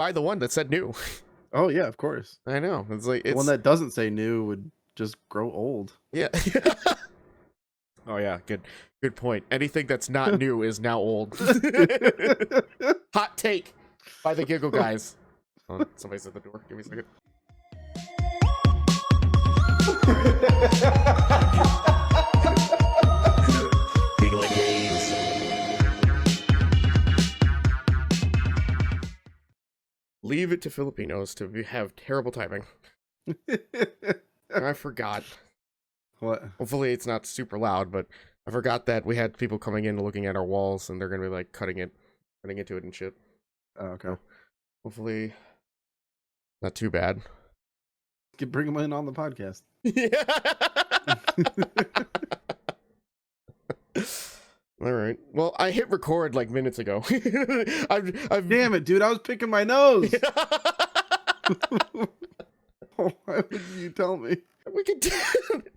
buy the one that said new. Oh yeah, of course. I know. It's like The one that doesn't say new would just grow old. Yeah. Oh yeah, good point. Anything that's not new is now old. Hot take by the Giggle guys. Oh, somebody's at the door. Give me a second. Leave it to Filipinos to have terrible timing. I forgot. What? Hopefully it's not super loud, but I forgot that we had people coming in looking at our walls, and they're gonna be like cutting into it and shit. Oh, okay. Hopefully, not too bad. Bring them in on the podcast. Yeah. All right. Well, I hit record like minutes ago. I've Damn it, dude! I was picking my nose. Why would you tell me? We could do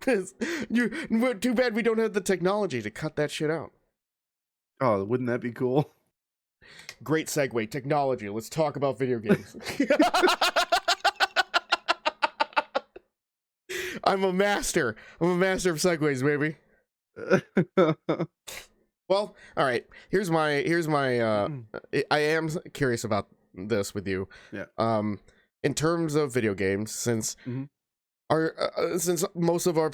this. Too bad we don't have the technology to cut that shit out. Oh, wouldn't that be cool? Great segue. Technology. Let's talk about video games. I'm a master of segues, baby. Well, all right. Here's my I am curious about this with you. Yeah. In terms of video games, since since most of our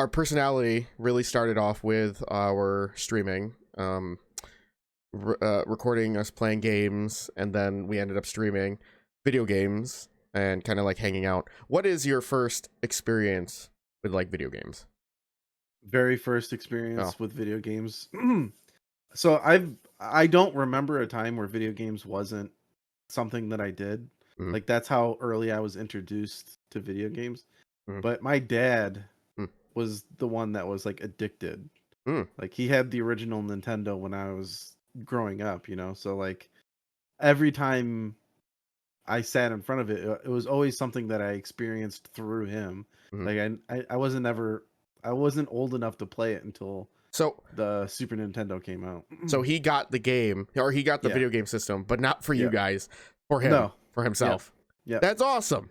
personality really started off with our streaming, recording us playing games, and then we ended up streaming video games and kind of like hanging out. What is your first experience with like video games? Very first experience with video games. So I don't remember a time where video games wasn't something that I did. Like that's how early I was introduced to video games. But my dad was the one that was like addicted. Like he had the original Nintendo when I was growing up, you know. So like every time I sat in front of it, it was always something that I experienced through him. Like I wasn't old enough to play it until the Super Nintendo came out. So he got the game, or he got the video game system, but not for you guys, for him, for himself. Yeah. That's awesome.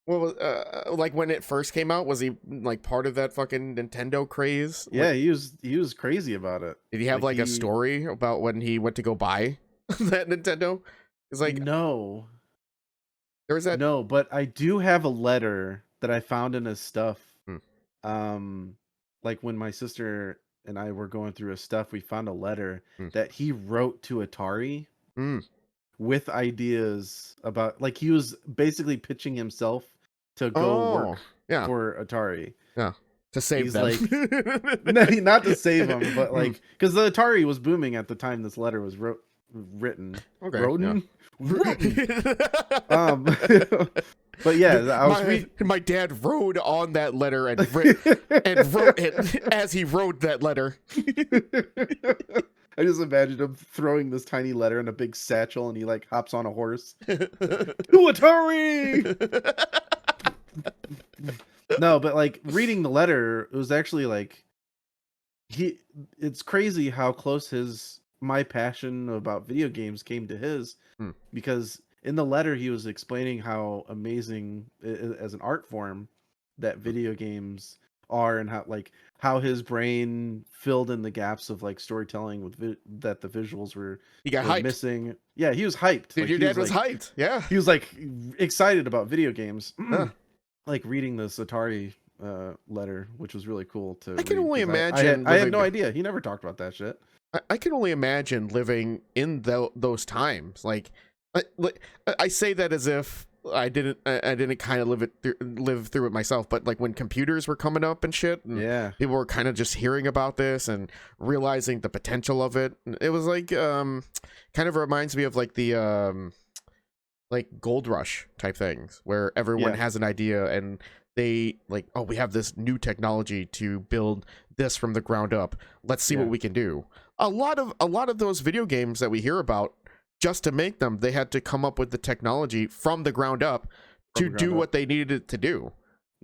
Well, like when it first came out, was he like part of that fucking Nintendo craze? Yeah, he was crazy about it. Did he have like a story about when he went to go buy that Nintendo? It's like no, there was that. No, but I do have a letter that I found in his stuff. Like when my sister and I were going through his stuff, we found a letter that he wrote to Atari with ideas about, like, he was basically pitching himself to go work for Atari. Yeah. To save them. Like, not to save them, but like, because the Atari was booming at the time this letter was written. Okay. Wrote. But yeah, my dad wrote on that letter and wrote it as he wrote that letter. I just imagined him throwing this tiny letter in a big satchel, and he like hops on a horse. To Atari! No, but like reading the letter, it was actually like it's crazy how close my passion about video games came to his, because in the letter he was explaining how amazing as an art form that video games are, and how his brain filled in the gaps of like storytelling with that the visuals were missing. Yeah, he was hyped. Dude, like, your dad was hyped. Yeah, he was like excited about video games. Like reading this Atari letter, which was really cool to I can only imagine. I had no idea. He never talked about that shit. I can only imagine living in those times. Like I say that as if I didn't kind of live through it myself, but like when computers were coming up and shit, and people were kind of just hearing about this and realizing the potential of it. It was like kind of reminds me of like the like gold rush type things where everyone has an idea and they like, oh, we have this new technology to build this from the ground up. Let's see what we can do. A lot of those video games that we hear about, just to make them, they had to come up with the technology from the ground up to do what they needed it to do.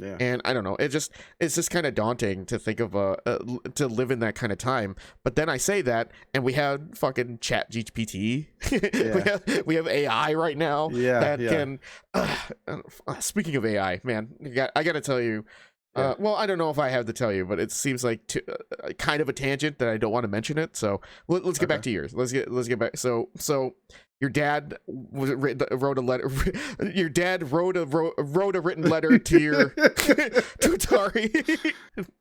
Yeah. And I don't know, it's just kind of daunting to think of to live in that kind of time. But then I say that, and we have fucking Chat GPT. Yeah. we have AI right now Yeah. that can. Speaking of AI, man, I got to tell you. Yeah. Well, I don't know if I have to tell you, but it seems like kind of a tangent that I don't want to mention it. So let's get back to yours. Let's get back. So your dad wrote a letter. Your dad wrote a written letter to your to Atari.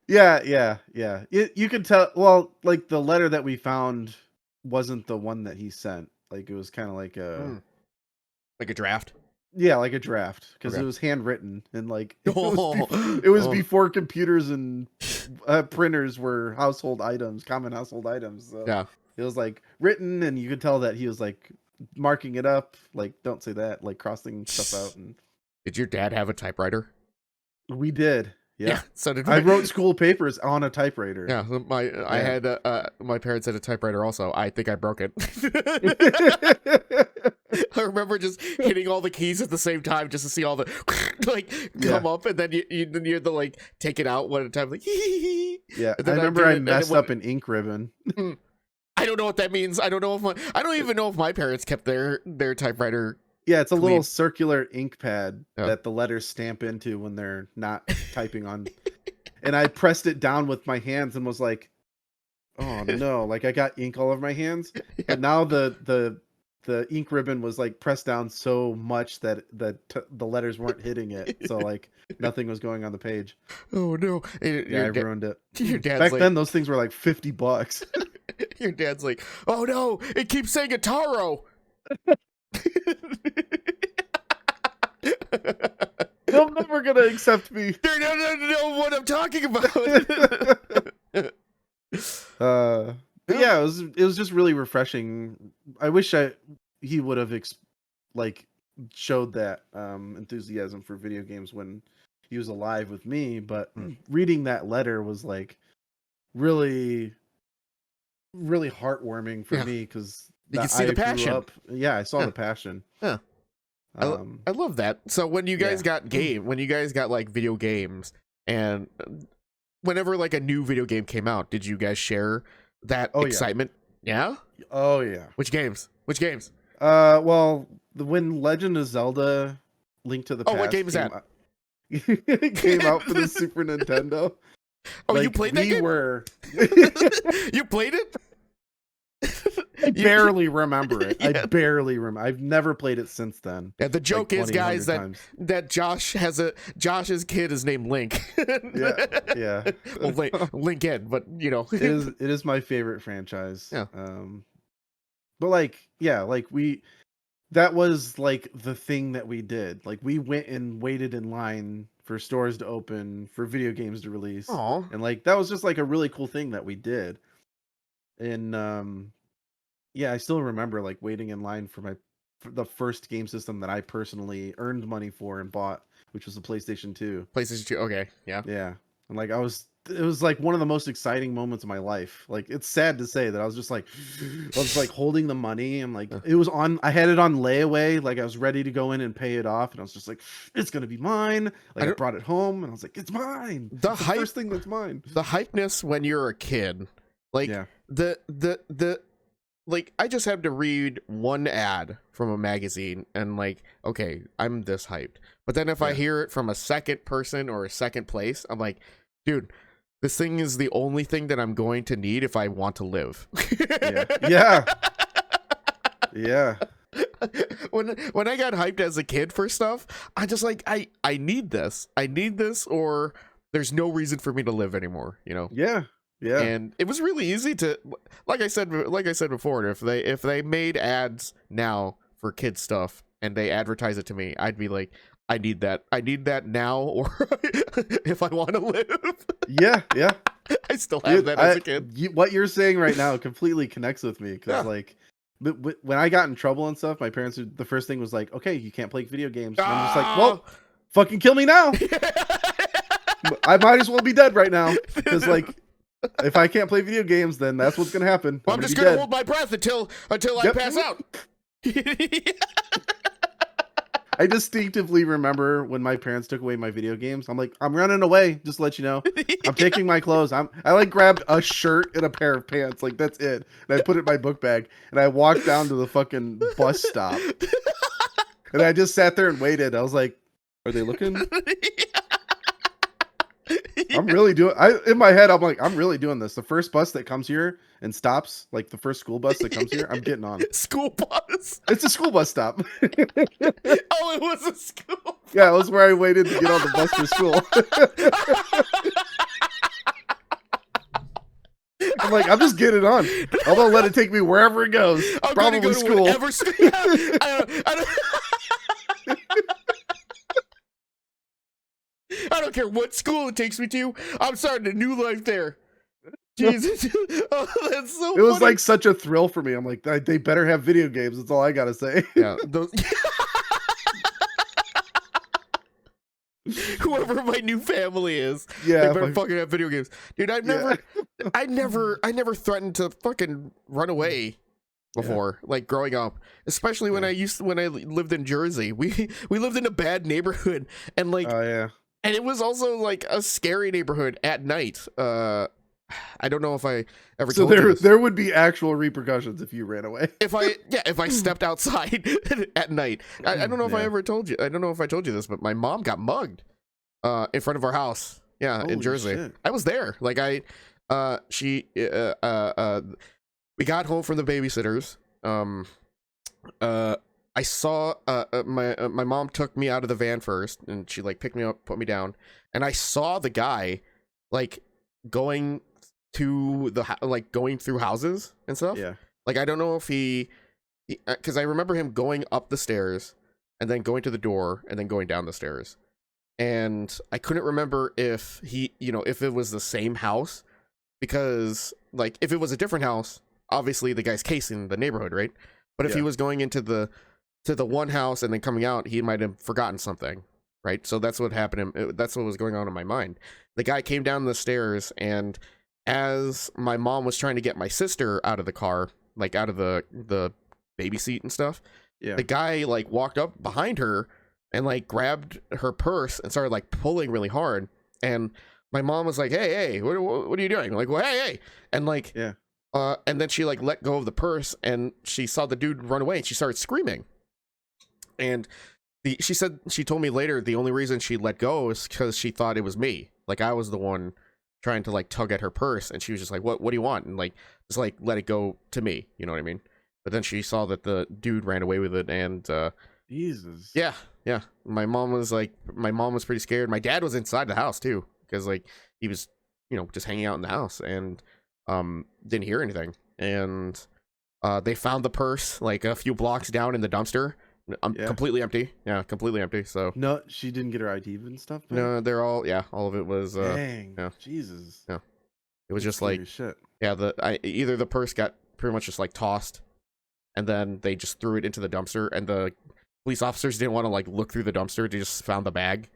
Yeah. You could tell. Well, like the letter that we found wasn't the one that he sent. Like it was kind of like like a draft. Yeah, like a draft, because Okay. it was handwritten, and like it was before computers and printers were household items, common household items. So Yeah, it was like written, and you could tell that he was like marking it up, like don't say that, like crossing stuff out. And did your dad have a typewriter? we did. Yeah. So did I wrote school papers on a typewriter. Yeah, I had my parents had a typewriter also. I think I broke it. I remember just hitting all the keys at the same time just to see all the like come up, and then you have to like take it out one at a time. Like yeah, I remember I messed up an ink ribbon. I don't know what that means. I don't even know if my parents kept their typewriter. Yeah, it's a little circular ink pad that the letters stamp into when they're not typing on. And I pressed it down with my hands and was like, "Oh no!" Like I got ink all over my hands. Yeah. But now the ink ribbon was like pressed down so much that the letters weren't hitting it. So like nothing was going on the page. Oh no! I ruined it. Your dad's back then those things were like $50. Your dad's like, "Oh no! It keeps saying Ataro." They're never gonna accept me. They don't know what I'm talking about. But yeah, it was just really refreshing. I wish he would have showed that enthusiasm for video games when he was alive with me. But reading that letter was like really, really heartwarming for me, because you can see the passion. I saw the passion. Yeah. I love that. So when you guys got like video games, and whenever like a new video game came out, did you guys share that excitement? Yeah. Oh yeah. Which games? Well, when Legend of Zelda: Link to the Past. What game is that? It came out for the Super Nintendo. Oh, like, you played that game? You played it? I barely remember it. Yeah. I barely remember. I've never played it since then. Yeah, the joke is, guys, that Josh's kid is named Link. Yeah. Well, Link in, but you know, it is my favorite franchise. Yeah. But that was like the thing that we did. Like we went and waited in line for stores to open, for video games to release. Aww. And like that was just like a really cool thing that we did. And I still remember like waiting in line for the first game system that I personally earned money for and bought, which was the PlayStation 2. PlayStation 2, okay, yeah. Yeah. And like it was like one of the most exciting moments of my life. Like it's sad to say that I was like holding the money, and like I had it on layaway, like I was ready to go in and pay it off, and I was just like, it's gonna be mine. Like I brought it home and I was like, it's mine. The first thing that's mine. The hypeness when you're a kid. Like the like I just had to read one ad from a magazine and like, okay, I'm this hyped. But then if I hear it from a second person or a second place, I'm like, dude, this thing is the only thing that I'm going to need if I want to live. Yeah. When I got hyped as a kid for stuff, I just like I need this. I need this, or there's no reason for me to live anymore, you know? Yeah. Yeah. And it was really easy to, like I said before, if they made ads now for kids stuff and they advertise it to me, I'd be like, I need that now, or if I want to live. Yeah. I still have that as a kid. What you're saying right now completely connects with me, because like when I got in trouble and stuff, my parents, the first thing was like, okay, you can't play video games. And I'm just like, well, fucking kill me now. I might as well be dead right now, because like, if I can't play video games, then that's what's gonna happen. Well, I'm just gonna hold my breath until I pass out. I distinctively remember when my parents took away my video games. I'm like, I'm running away. Just to let you know, I'm taking my clothes. I like grabbed a shirt and a pair of pants. Like that's it. And I put it in my book bag and I walked down to the fucking bus stop. And I just sat there and waited. I was like, are they looking? I'm really doing. In my head, I'm like, I'm really doing this. The first bus that comes here and stops, like the first school bus that comes here, I'm getting on. School bus. It's a school bus stop. Oh, it was a school bus. Yeah, it was where I waited to get on the bus for school. I'm like, I'm just getting on. I'm gonna let it take me wherever it goes. I'm Probably go to school. Whatever school. Yeah, I don't care what school it takes me to. I'm starting a new life there. Jesus. Oh, that's so It was funny. like such a thrill for me. I'm like, they better have video games. That's all I gotta say. Yeah. Whoever my new family is, Yeah, they better fucking have video games, dude. I never threatened to fucking run away before, like growing up, especially when I lived in Jersey. We lived in a bad neighborhood, and like, oh yeah, and it was also like a scary neighborhood at night. I don't know if I ever told you this. There would be actual repercussions if you ran away. If I stepped outside at night. I don't know if I ever told you. I don't know if I told you this, but my mom got mugged in front of our house. Yeah, Holy in Jersey. shit. I was there. Like we got home from the babysitters. I saw my mom took me out of the van first, and she like picked me up, put me down, and I saw the guy like going to going through houses and stuff. Yeah. Like I don't know if he because I remember him going up the stairs and then going to the door and then going down the stairs. And I couldn't remember if if it was the same house, because like if it was a different house, obviously the guy's casing the neighborhood, right? But if he was going into the one house and then coming out, he might have forgotten something, right? So that's what happened. That's what was going on in my mind. The guy came down the stairs, and as my mom was trying to get my sister out of the car, like out of the baby seat and stuff, the guy like walked up behind her and like grabbed her purse and started like pulling really hard. And my mom was like, hey, what are you doing? I'm like, well, hey. And like, and then she like let go of the purse, and she saw the dude run away, and she started screaming. And she told me later the only reason she let go is because she thought it was me. Like I was the one trying to like tug at her purse, and she was just like, what do you want? And like just like let it go to me, you know what I mean? But then she saw that the dude ran away with it, and Jesus. Yeah. My mom was pretty scared. My dad was inside the house too, because like he was, just hanging out in the house, and didn't hear anything. And they found the purse like a few blocks down in the dumpster. Completely empty. Yeah, completely empty. So no, she didn't get her ID and stuff back? No, they're all all of it was dang. Yeah. Jesus. Yeah. It was just like shit. Yeah, either the purse got pretty much just like tossed, and then they just threw it into the dumpster, and the police officers didn't want to like look through the dumpster. They just found the bag,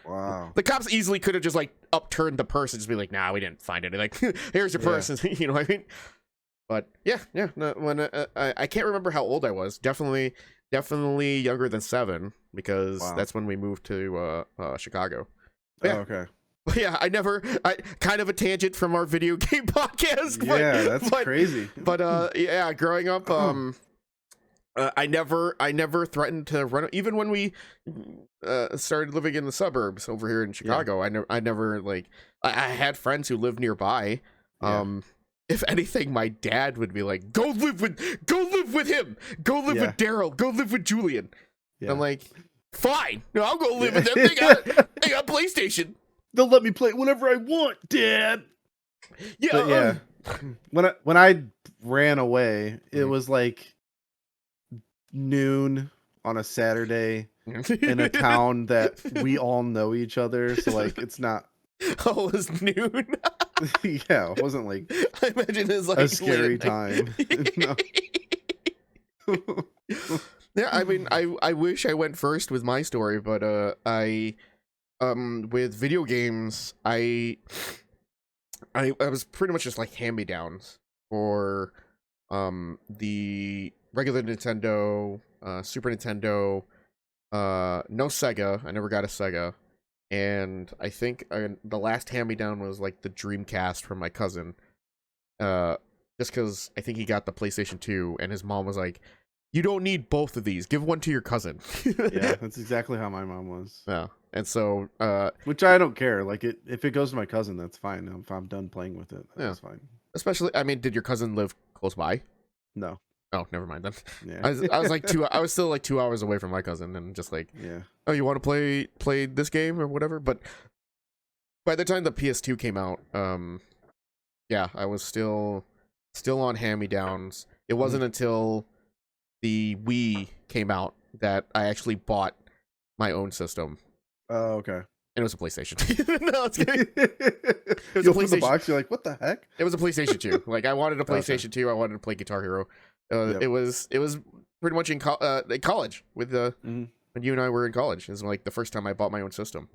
Wow. The cops easily could have just like upturned the purse and just be like, nah, we didn't find anything. Like, here's your purse. You know what I mean? But yeah. No, when I can't remember how old I was. Definitely younger than 7, because that's when we moved to Chicago. Yeah. Oh, okay. But yeah, I kind of a tangent from our video game podcast. Yeah, that's crazy. But yeah, growing up, I never threatened to run, even when we started living in the suburbs over here in Chicago. I never like, I had friends who lived nearby. If anything, my dad would be like, go live with him, go live with Daryl, go live with Julian. I'm like, fine, no, I'll go live with them. They got PlayStation. They'll let me play whenever I want, Dad. Yeah. But when I ran away, it was like noon on a Saturday in a town that we all know each other. So like, it's not. Oh, it was noon. Yeah, it wasn't like. I imagine it's like a scary time. Yeah, I mean, I wish I went first with my story, but with video games, I was pretty much just like hand-me-downs for the regular Nintendo, Super Nintendo, no Sega. I never got a Sega. And I think the last hand-me-down was like the Dreamcast from my cousin. Just because I think he got the PlayStation 2, and his mom was like, "You don't need both of these. Give one to your cousin." Yeah, that's exactly how my mom was. Yeah, and so which I don't care. Like if it goes to my cousin, that's fine. If I'm done playing with it, that's fine. Especially, I mean, did your cousin live close by? No. Oh, never mind then. Yeah. I was like I was still like 2 hours away from my cousin, and just like, yeah. Oh, you want to play this game or whatever? But by the time the PS2 came out, yeah, I was still on hand-me-downs. It wasn't until the Wii came out that I actually bought my own system. Oh, okay. And it was a PlayStation. No, it's kidding. It was a PlayStation. The PlayStation. box, you're like, what the heck? It was a PlayStation 2. Like, I wanted a PlayStation 2. I wanted to play Guitar Hero. Yep. It was pretty much in college with when you and I were in college. It was like the first time I bought my own system.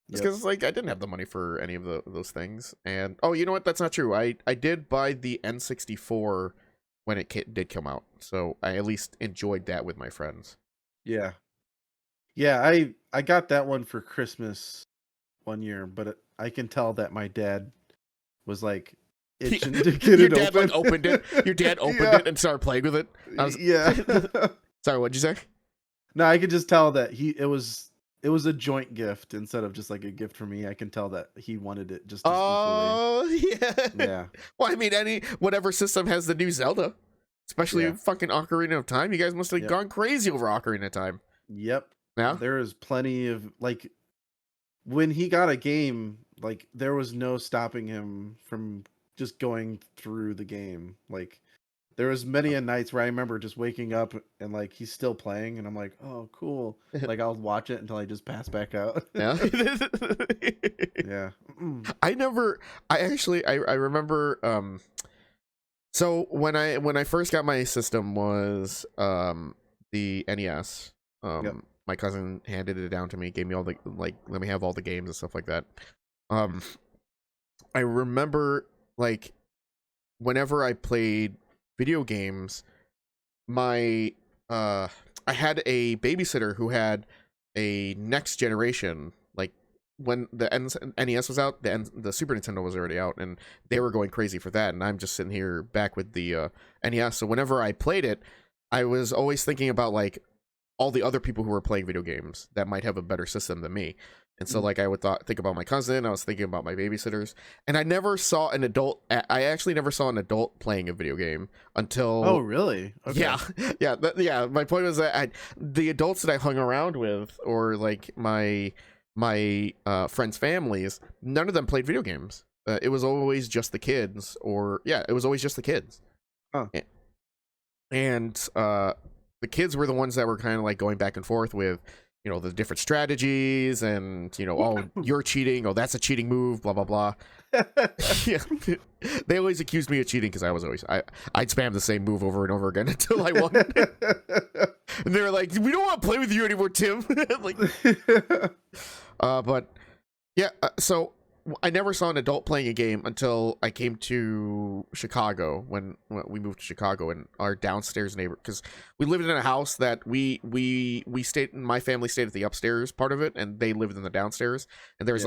It's because like I didn't have the money for any of those things. And oh, you know what? That's not true. I did buy the N64 when it did come out, so I at least enjoyed that with my friends. Yeah, yeah. I got that one for Christmas one year, but I can tell that my dad was like itching to get Your it dad open. like opened it. Your dad opened it and started playing with it. Yeah. Sorry, what'd you say? No, I could just tell that it was a joint gift instead of just like a gift for me. I can tell that he wanted it just as equally. Yeah. Well, I mean, whatever system has the new Zelda, especially fucking Ocarina of Time. You guys must have gone crazy over Ocarina of Time. Yep. Yeah. There is plenty of like when he got a game, like there was no stopping him from just going through the game. Like there was many a nights where I remember just waking up and like he's still playing and I'm like, oh cool. Like I'll watch it until I just pass back out. Yeah. Yeah. I remember so when I first got my system was the NES. My cousin handed it down to me, gave me all the let me have all the games and stuff like that. I remember like whenever I played video games, I had a babysitter who had a Next Generation. Like when the NES was out, the Super Nintendo was already out, and they were going crazy for that. And I'm just sitting here back with the NES. So whenever I played it, I was always thinking about like all the other people who were playing video games that might have a better system than me. And so like I would think about my cousin, I was thinking about my babysitters, and I actually never saw an adult playing a video game until... Oh, really? Okay. Yeah. My point was that the adults that I hung around with, or like my friends' families, none of them played video games. It was always just the kids, it was always just the kids. Huh. And the kids were the ones that were kind of like going back and forth with, you know, the different strategies and, you know, oh, you're cheating. Oh, that's a cheating move, blah, blah, blah. Yeah. They always accused me of cheating because I'd spam the same move over and over again until I won. And they were like, we don't want to play with you anymore, Tim. Like, but yeah, so I never saw an adult playing a game until I came to Chicago when we moved to Chicago, and our downstairs neighbor, because we lived in a house that we stayed, my family stayed at the upstairs part of it, and they lived in the downstairs, and there was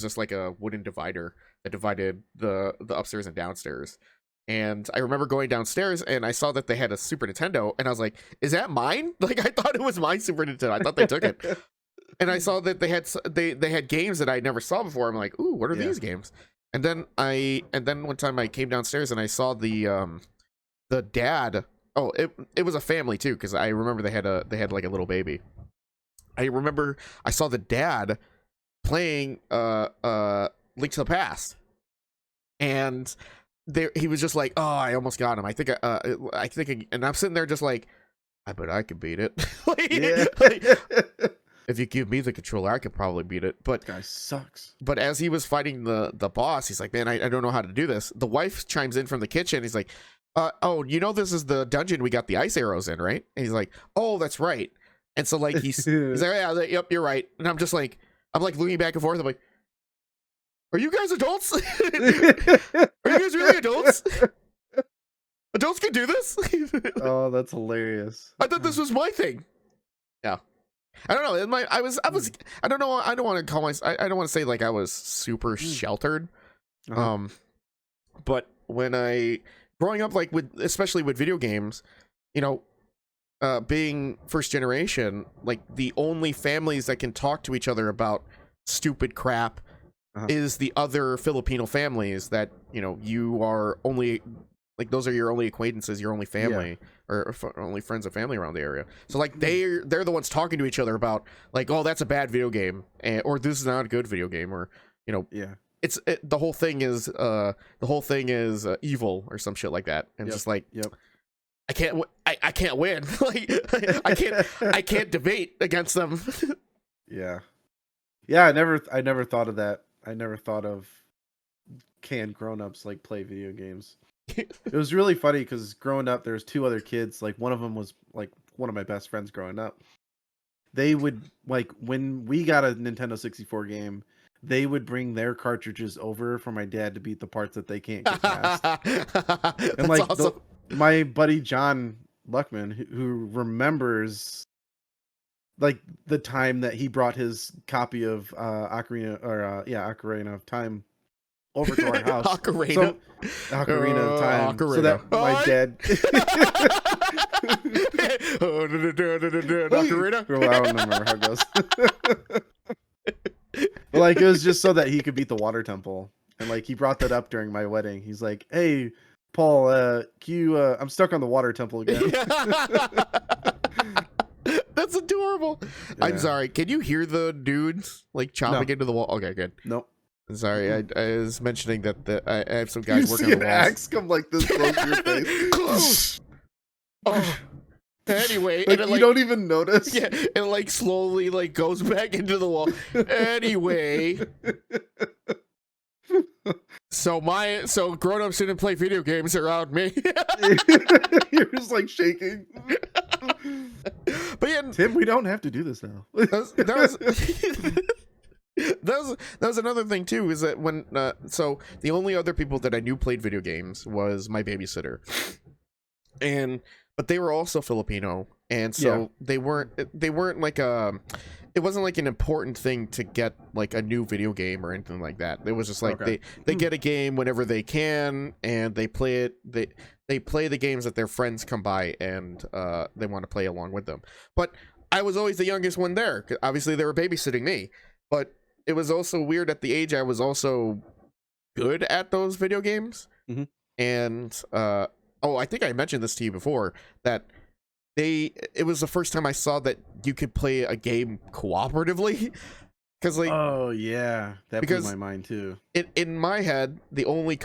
just like a wooden divider that divided the upstairs and downstairs. And I remember going downstairs and I saw that they had a Super Nintendo, and I was like, is that mine? Like, I thought it was my Super Nintendo. I thought they took it. And I saw that they had games that I never saw before. I'm like, ooh, what are these games? And then one time I came downstairs and I saw the dad. Oh, it was a family too, because I remember they had like a little baby. I remember I saw the dad playing Link to the Past, and he was just like, oh, I almost got him. I think, and I'm sitting there just like, I bet I could beat it. If you give me the controller, I could probably beat it. But this guy sucks. But as he was fighting the boss, he's like, man, I don't know how to do this. The wife chimes in from the kitchen. He's like, oh, you know, this is the dungeon we got the ice arrows in, right? And he's like, oh, that's right. And so like he's like, yeah, yep, you're right. And I'm looking back and forth. I'm like, are you guys adults? Are you guys really adults? Adults can do this? Oh, that's hilarious. I thought this was my thing. Yeah. I don't know. I don't know. I don't want to call I don't want to say like I was super sheltered. Uh-huh. But growing up, like especially with video games, you know, being first generation, like the only families that can talk to each other about stupid crap is the other Filipino families that, you know, you are only like, those are your only acquaintances, your only family, or only friends and family around the area. So like they're the ones talking to each other about like, oh, that's a bad video game, or this is not a good video game, or, you know, the whole thing is evil or some shit like that, and just like, I can't win. Like I can't debate against them. Yeah. I never thought of that. I never thought of, can grown-ups like play video games? It was really funny because growing up, there's two other kids. Like one of them was like one of my best friends growing up. They would, like, when we got a Nintendo 64 game, they would bring their cartridges over for my dad to beat the parts that they can't get past. And like awesome. My buddy John Luckman, who remembers like the time that he brought his copy of Ocarina of Time over to our house. Ocarina of Time. Ocarina. So that my dad. Ocarina. Well, I don't remember how it goes. But like, it was just so that he could beat the water temple, and like he brought that up during my wedding. He's like, "Hey, Paul, can you? I'm stuck on the water temple again." That's adorable. Yeah. I'm sorry. Can you hear the dudes like chopping into the wall? Okay, good. Nope. Sorry, I was mentioning that I have some guys working on the walls. Axe come like this close to your face. Oh. Anyway, like, and you don't even notice. Yeah, it like slowly like goes back into the wall. Anyway, so grown-ups didn't play video games around me. You're just like shaking. But yeah, Tim, we don't have to do this now. That was another thing too, is that when so the only other people that I knew played video games was my babysitter, but they were also Filipino, and so they weren't like it wasn't like an important thing to get like a new video game or anything like that. It was just like they get a game whenever they can, and they play it. They play the games that their friends come by and they want to play along with them. But I was always the youngest one there, 'cause obviously they were babysitting me. But it was also weird at the age I was also good at those video games. Mm-hmm. And I think I mentioned this to you before, that it was the first time I saw that you could play a game cooperatively. Because like, oh yeah, that blew my mind too. In my head, the only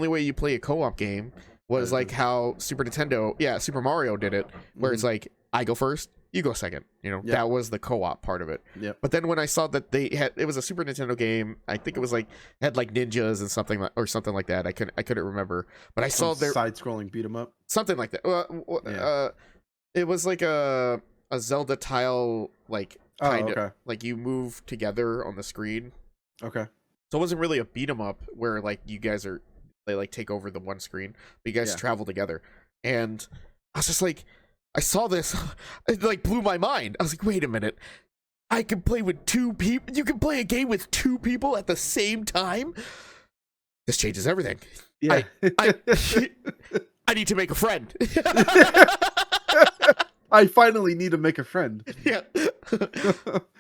way you play a co-op game was like how Super Mario did it, where it's like, I go first, you go second. You know, that was the co-op part of it. Yep. But then when I saw that it was a Super Nintendo game, I think it was like had like ninjas and something like that. I couldn't remember, but I saw their side-scrolling beat 'em up, something like that. It was like a Zelda tile, like kind of like you move together on the screen. Okay. So it wasn't really a beat 'em up where like they like take over the one screen, but you guys travel together. And I was just like, I saw this, it like blew my mind. I was like, wait a minute, I can play with two people. You can play a game with two people at the same time. This changes everything. Yeah. I need to make a friend. I finally need to make a friend. Yeah.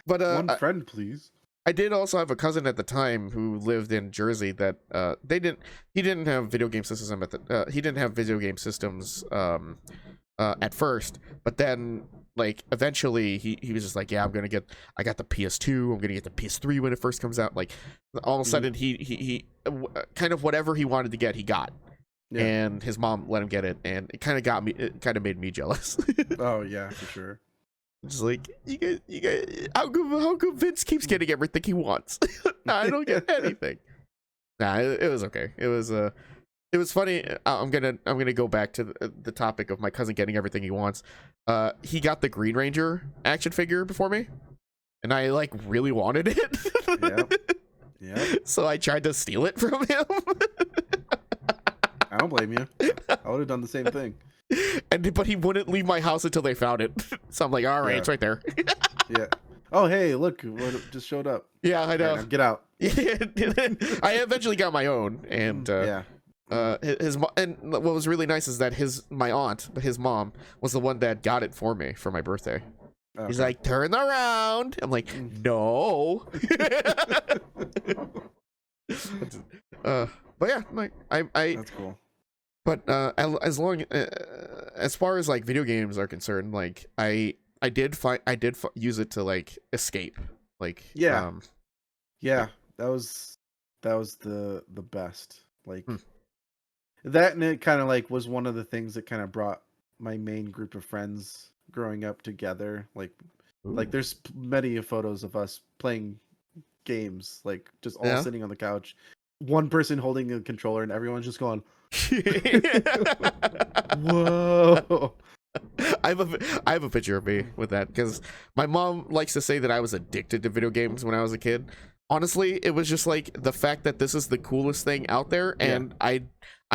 But one friend, please. I did also have a cousin at the time who lived in Jersey that he didn't have video game systems he didn't have video game systems at first, but then like eventually he was just like, yeah, I got the PS2, I'm gonna get the PS3 when it first comes out. Like all of a sudden he kind of whatever he wanted to get, he got. Yeah. And his mom let him get it, and it kind of made me jealous. Oh yeah, for sure. Just like, you guys, how come Vince keeps getting everything he wants? I don't get anything. Nah, it was okay. It was funny. I'm gonna go back to the topic of my cousin getting everything he wants. He got the Green Ranger action figure before me, and I like really wanted it. Yeah. So I tried to steal it from him. I don't blame you. I would have done the same thing. But he wouldn't leave my house until they found it. So I'm like, all right, it's right there. Yeah. Oh, hey, look what just showed up. Yeah, I All right, know. now get out. I eventually got my own, and Yeah. and what was really nice is that my aunt, his mom, was the one that got it for me for my birthday. Okay. He's like, turn around. I'm like, no. But yeah, like I That's cool. but as far as like video games are concerned, like I did use it to like escape, like Yeah. Yeah, that was the best. Like Hmm. that, and it kind of like was one of the things that kind of brought my main group of friends growing up together. Like there's many photos of us playing games, like just all Yeah. sitting on the couch, one person holding a controller, and everyone's just going, "Whoa!" I have a picture of me with that because my mom likes to say that I was addicted to video games when I was a kid. Honestly, it was just like the fact that this is the coolest thing out there, and I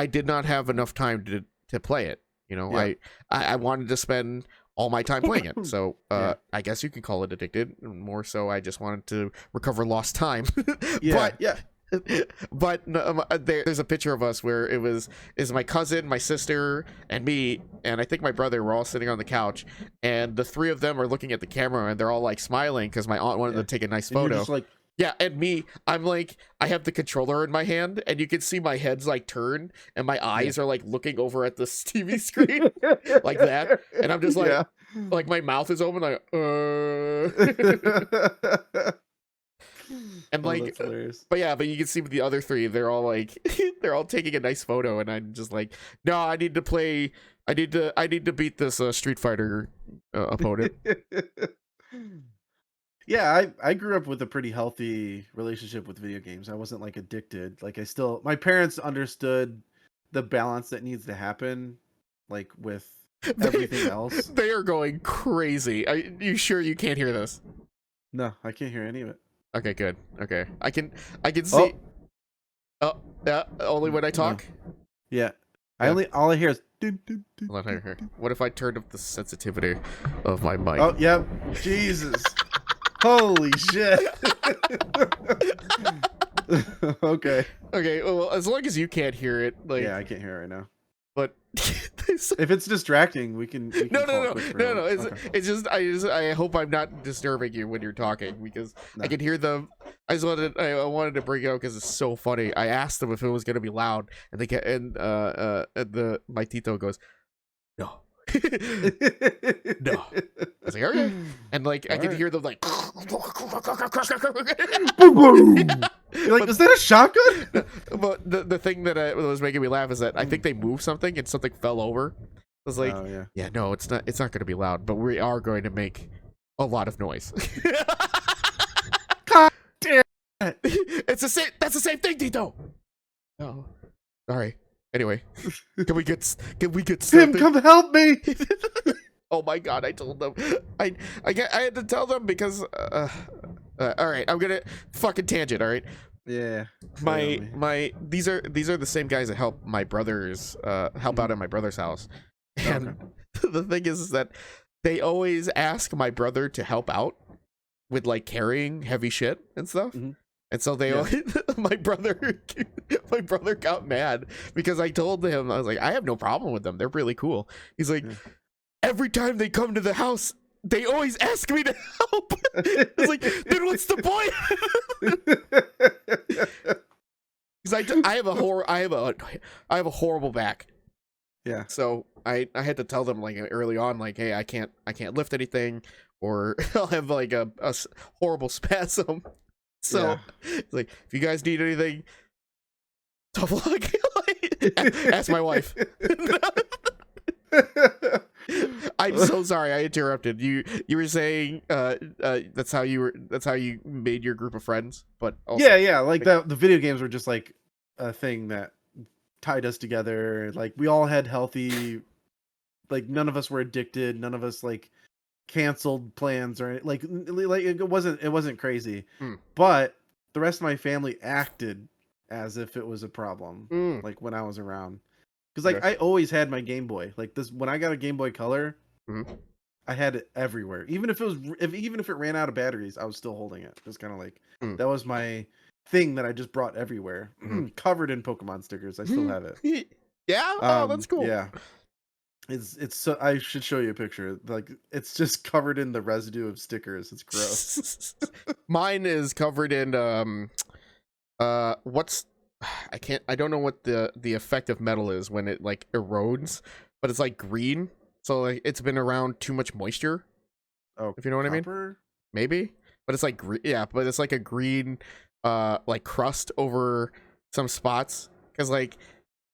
did not have enough time to play it. You know, Yeah. I wanted to spend all my time playing it. So Yeah. I guess you could call it addicted. More so, I just wanted to recover lost time. Yeah, But yeah. but no, there's a picture of us where is my cousin, my sister, and me, and I think my brother were all sitting on the couch, and the three of them are looking at the camera, and they're all like smiling because my aunt wanted to take a nice And you're photo. just like, Yeah, and me, I'm like, I have the controller in my hand, and you can see my head's like turn, and my eyes are like looking over at the TV screen like that, and I'm just like my mouth is open, like, and Oh, like, that's hilarious. but yeah, but you can see with the other three, they're all like, they're all taking a nice photo, and I'm just like, no, I need to play, I need to beat this Street Fighter opponent. Yeah, I grew up with a pretty healthy relationship with video games. I wasn't like addicted. Like my parents understood the balance that needs to happen, like with everything else. They are going crazy. Are you sure you can't hear this? No, I can't hear any of it. Okay, good. Okay, I can see. Oh, yeah. Only when I talk. Yeah, Yeah. all I hear is. Dun, dun, dun, Let her dun, hear. dun. What if I turned up the sensitivity of my mic? Oh, yeah. Jesus. Holy shit. Okay. Okay. Well, as long as you can't hear it, like. Yeah, I can't hear it right now. But If it's distracting, we can no. Okay. It's just I hope I'm not disturbing you when you're talking because I can hear them. I wanted to bring it up because it's so funny. I asked them if it was gonna be loud, and they get my Tito goes, no. No. I was like, okay. And like I could hear them like Boom, boom. You're like, is that a shotgun? But the thing that was making me laugh is that I think they moved something and something fell over. I was like, oh, yeah. No, it's not going to be loud, but we are going to make a lot of noise. God damn it. That's the same thing, Tito. Oh, sorry. Anyway, can we get Tim, something? come help me. Oh my god, I told them. I had to tell them because all right, I'm gonna fucking tangent, all right? Yeah. These are the same guys that help my brothers help out at my brother's house. And the thing is that they always ask my brother to help out with like carrying heavy shit and stuff. And so they always, my brother got mad because I told him, I was like, I have no problem with them. They're really cool. He's like, every time they come to the house, they always ask me to help. I was like, then what's the point? Because I have a horrible back. Yeah. So I had to tell them like early on, like, hey, I can't lift anything, or I'll have like a horrible spasm. So it's like, if you guys need anything, tough luck. Ask my wife. I'm so sorry I interrupted you. You were saying that's how you made your group of friends, but also, yeah, like the video games were just like a thing that tied us together. Like we all had healthy, like none of us were addicted, none of us like canceled plans or like it wasn't crazy. But the rest of my family acted as if it was a problem like when I was around. Because like I always had my Game Boy. Like this, when I got a Game Boy Color, I had it everywhere. Even if it ran out of batteries, I was still holding it. It was kind of like that was my thing that I just brought everywhere, covered in Pokemon stickers. I still have it. Yeah. Oh, that's cool. Yeah. It's so I should show you a picture. Like it's just covered in the residue of stickers. It's gross. Mine is covered in what's I don't know what the effect of metal is when it like erodes, but it's like green. So like it's been around too much moisture. Oh, if you know what copper? I mean? Maybe. But it's like but it's like a green like crust over some spots cuz like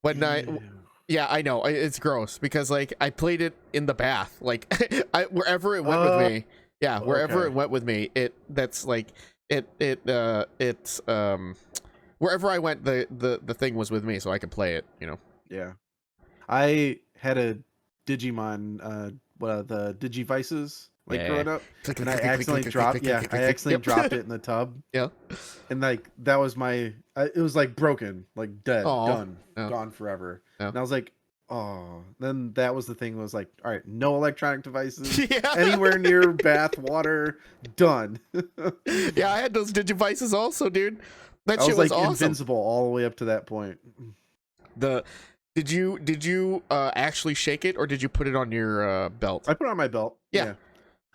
when I know it's gross because like I played it in the bath like wherever it went with me. Yeah, wherever it went with me, it's wherever I went, the thing was with me, so I could play it. You know. Yeah, I had a Digimon, the Digivices, like growing up, and I accidentally dropped. Yeah, I accidentally dropped it in the tub. Yeah, and like that was my. It was like broken, like dead, done, gone forever. And I was like, oh. Then that was the thing. Was like, all right, no electronic devices anywhere near bath water. Done. Yeah, I had those Digivices also, dude. That shit was like awesome. invincible all the way up to that point. Did you actually shake it or did you put it on your belt? I put it on my belt. Yeah.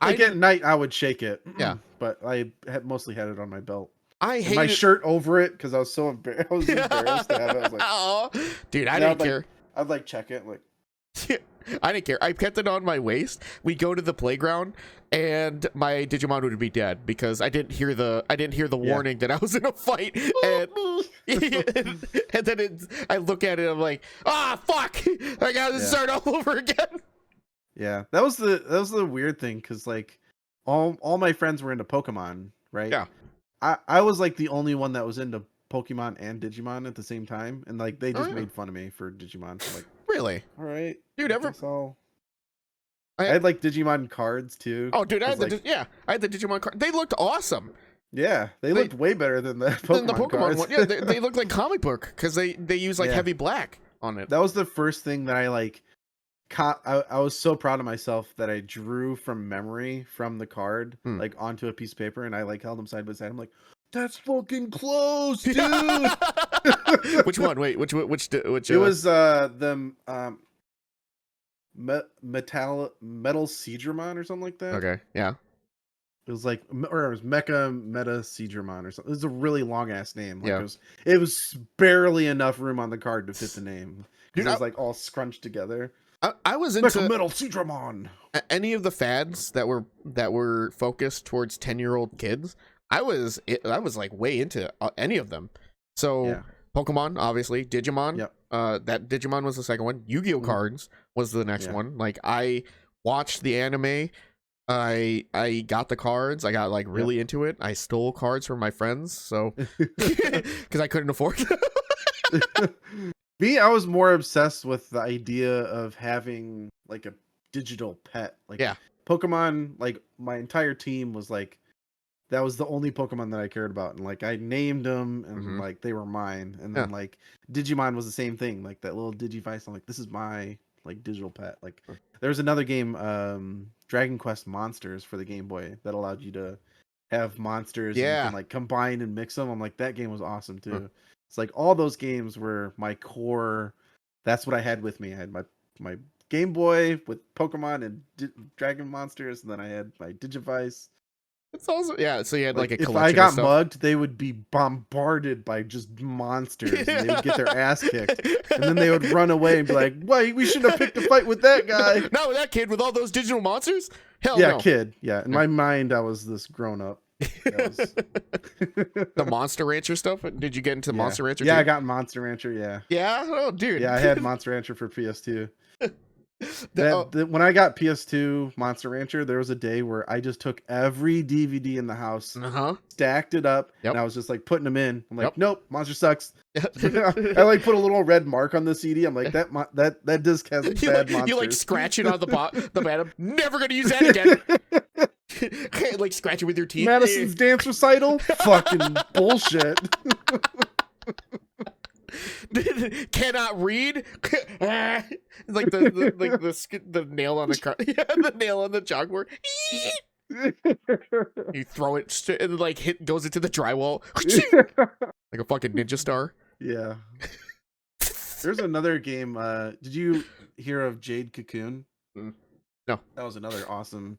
Like at night I would shake it. Yeah. But I mostly had it on my belt. I hated my shirt over it because I was so embarrassed. I was embarrassed to have it. I was like, oh, dude, I didn't care. I'd like check it like. I didn't care. I kept it on my waist. We go to the playground, and my Digimon would be dead because I didn't hear the warning that I was in a fight, and then I look at it, I'm like, fuck, I gotta start all over again. Yeah, that was the weird thing because like all my friends were into Pokemon, right? Yeah, I was like the only one that was into Pokemon and Digimon at the same time, and like they just made fun of me for Digimon. So, like, really? All right, dude. I had like Digimon cards too. Oh, dude, I had the Digimon card. They looked awesome. Yeah, they looked way better than the Pokemon cards. one. Yeah, they look like comic book because they use like heavy black on it. That was the first thing that I like. I was so proud of myself that I drew from memory from the card like onto a piece of paper, and I like held them side by side. I'm like, that's fucking close, dude. Which one? Wait, which? It was the Metal Seedramon or something like that. Okay, yeah. It was like, or it was Mecha Meta Seedramon or something. It was a really long ass name. Like yeah. It was barely enough room on the card to fit the name. Dude, it was like all scrunched together. I was into Mecha Metal Seedramon. Any of the fads that were focused towards 10-year-old kids. I was like way into any of them. So Pokemon, obviously, Digimon. Yep. That Digimon was the second one. Yu-Gi-Oh cards was the next one. Like I watched the anime. I got the cards. I got like really into it. I stole cards from my friends, so because I couldn't afford them. Me, I was more obsessed with the idea of having like a digital pet. Like Pokemon, like my entire team was like, that was the only Pokemon that I cared about, and like I named them, and like they were mine. And then like Digimon was the same thing, like that little Digivice. I'm like, this is my like digital pet. Like there was another game, Dragon Quest Monsters for the Game Boy that allowed you to have monsters and you can like combine and mix them. I'm like, that game was awesome too. It's like all those games were my core. That's what I had with me. I had my Game Boy with Pokemon and Dragon Monsters, and then I had my Digivice. It's also so you had like a collection. If I got mugged, they would be bombarded by just monsters, and they would get their ass kicked, and then they would run away and be like, "Wait, we shouldn't have picked a fight with that guy." Not with that kid with all those digital monsters. Hell no. Kid. Yeah, in my mind, I was this grown up. The Monster Rancher stuff. Did you get into Monster Rancher? Yeah, too? I got Monster Rancher. Yeah. Yeah. Oh, dude. Yeah, I had Monster Rancher for PS2. When I got PS2 Monster Rancher, there was a day where I just took every DVD in the house, stacked it up, and I was just like putting them in. I'm like, nope, Monster sucks. I like put a little red mark on the CD. I'm like, that disc has bad monsters. You like scratch it on the bottom. Never gonna use that again. Like scratch it with your teeth. Madison's dance recital. Fucking bullshit. Cannot read. Like the nail on the yeah, the nail on the chalkboard. You throw it and like goes into the drywall like a fucking ninja star. Yeah. There's another game. Did you hear of Jade Cocoon? No. That was another awesome.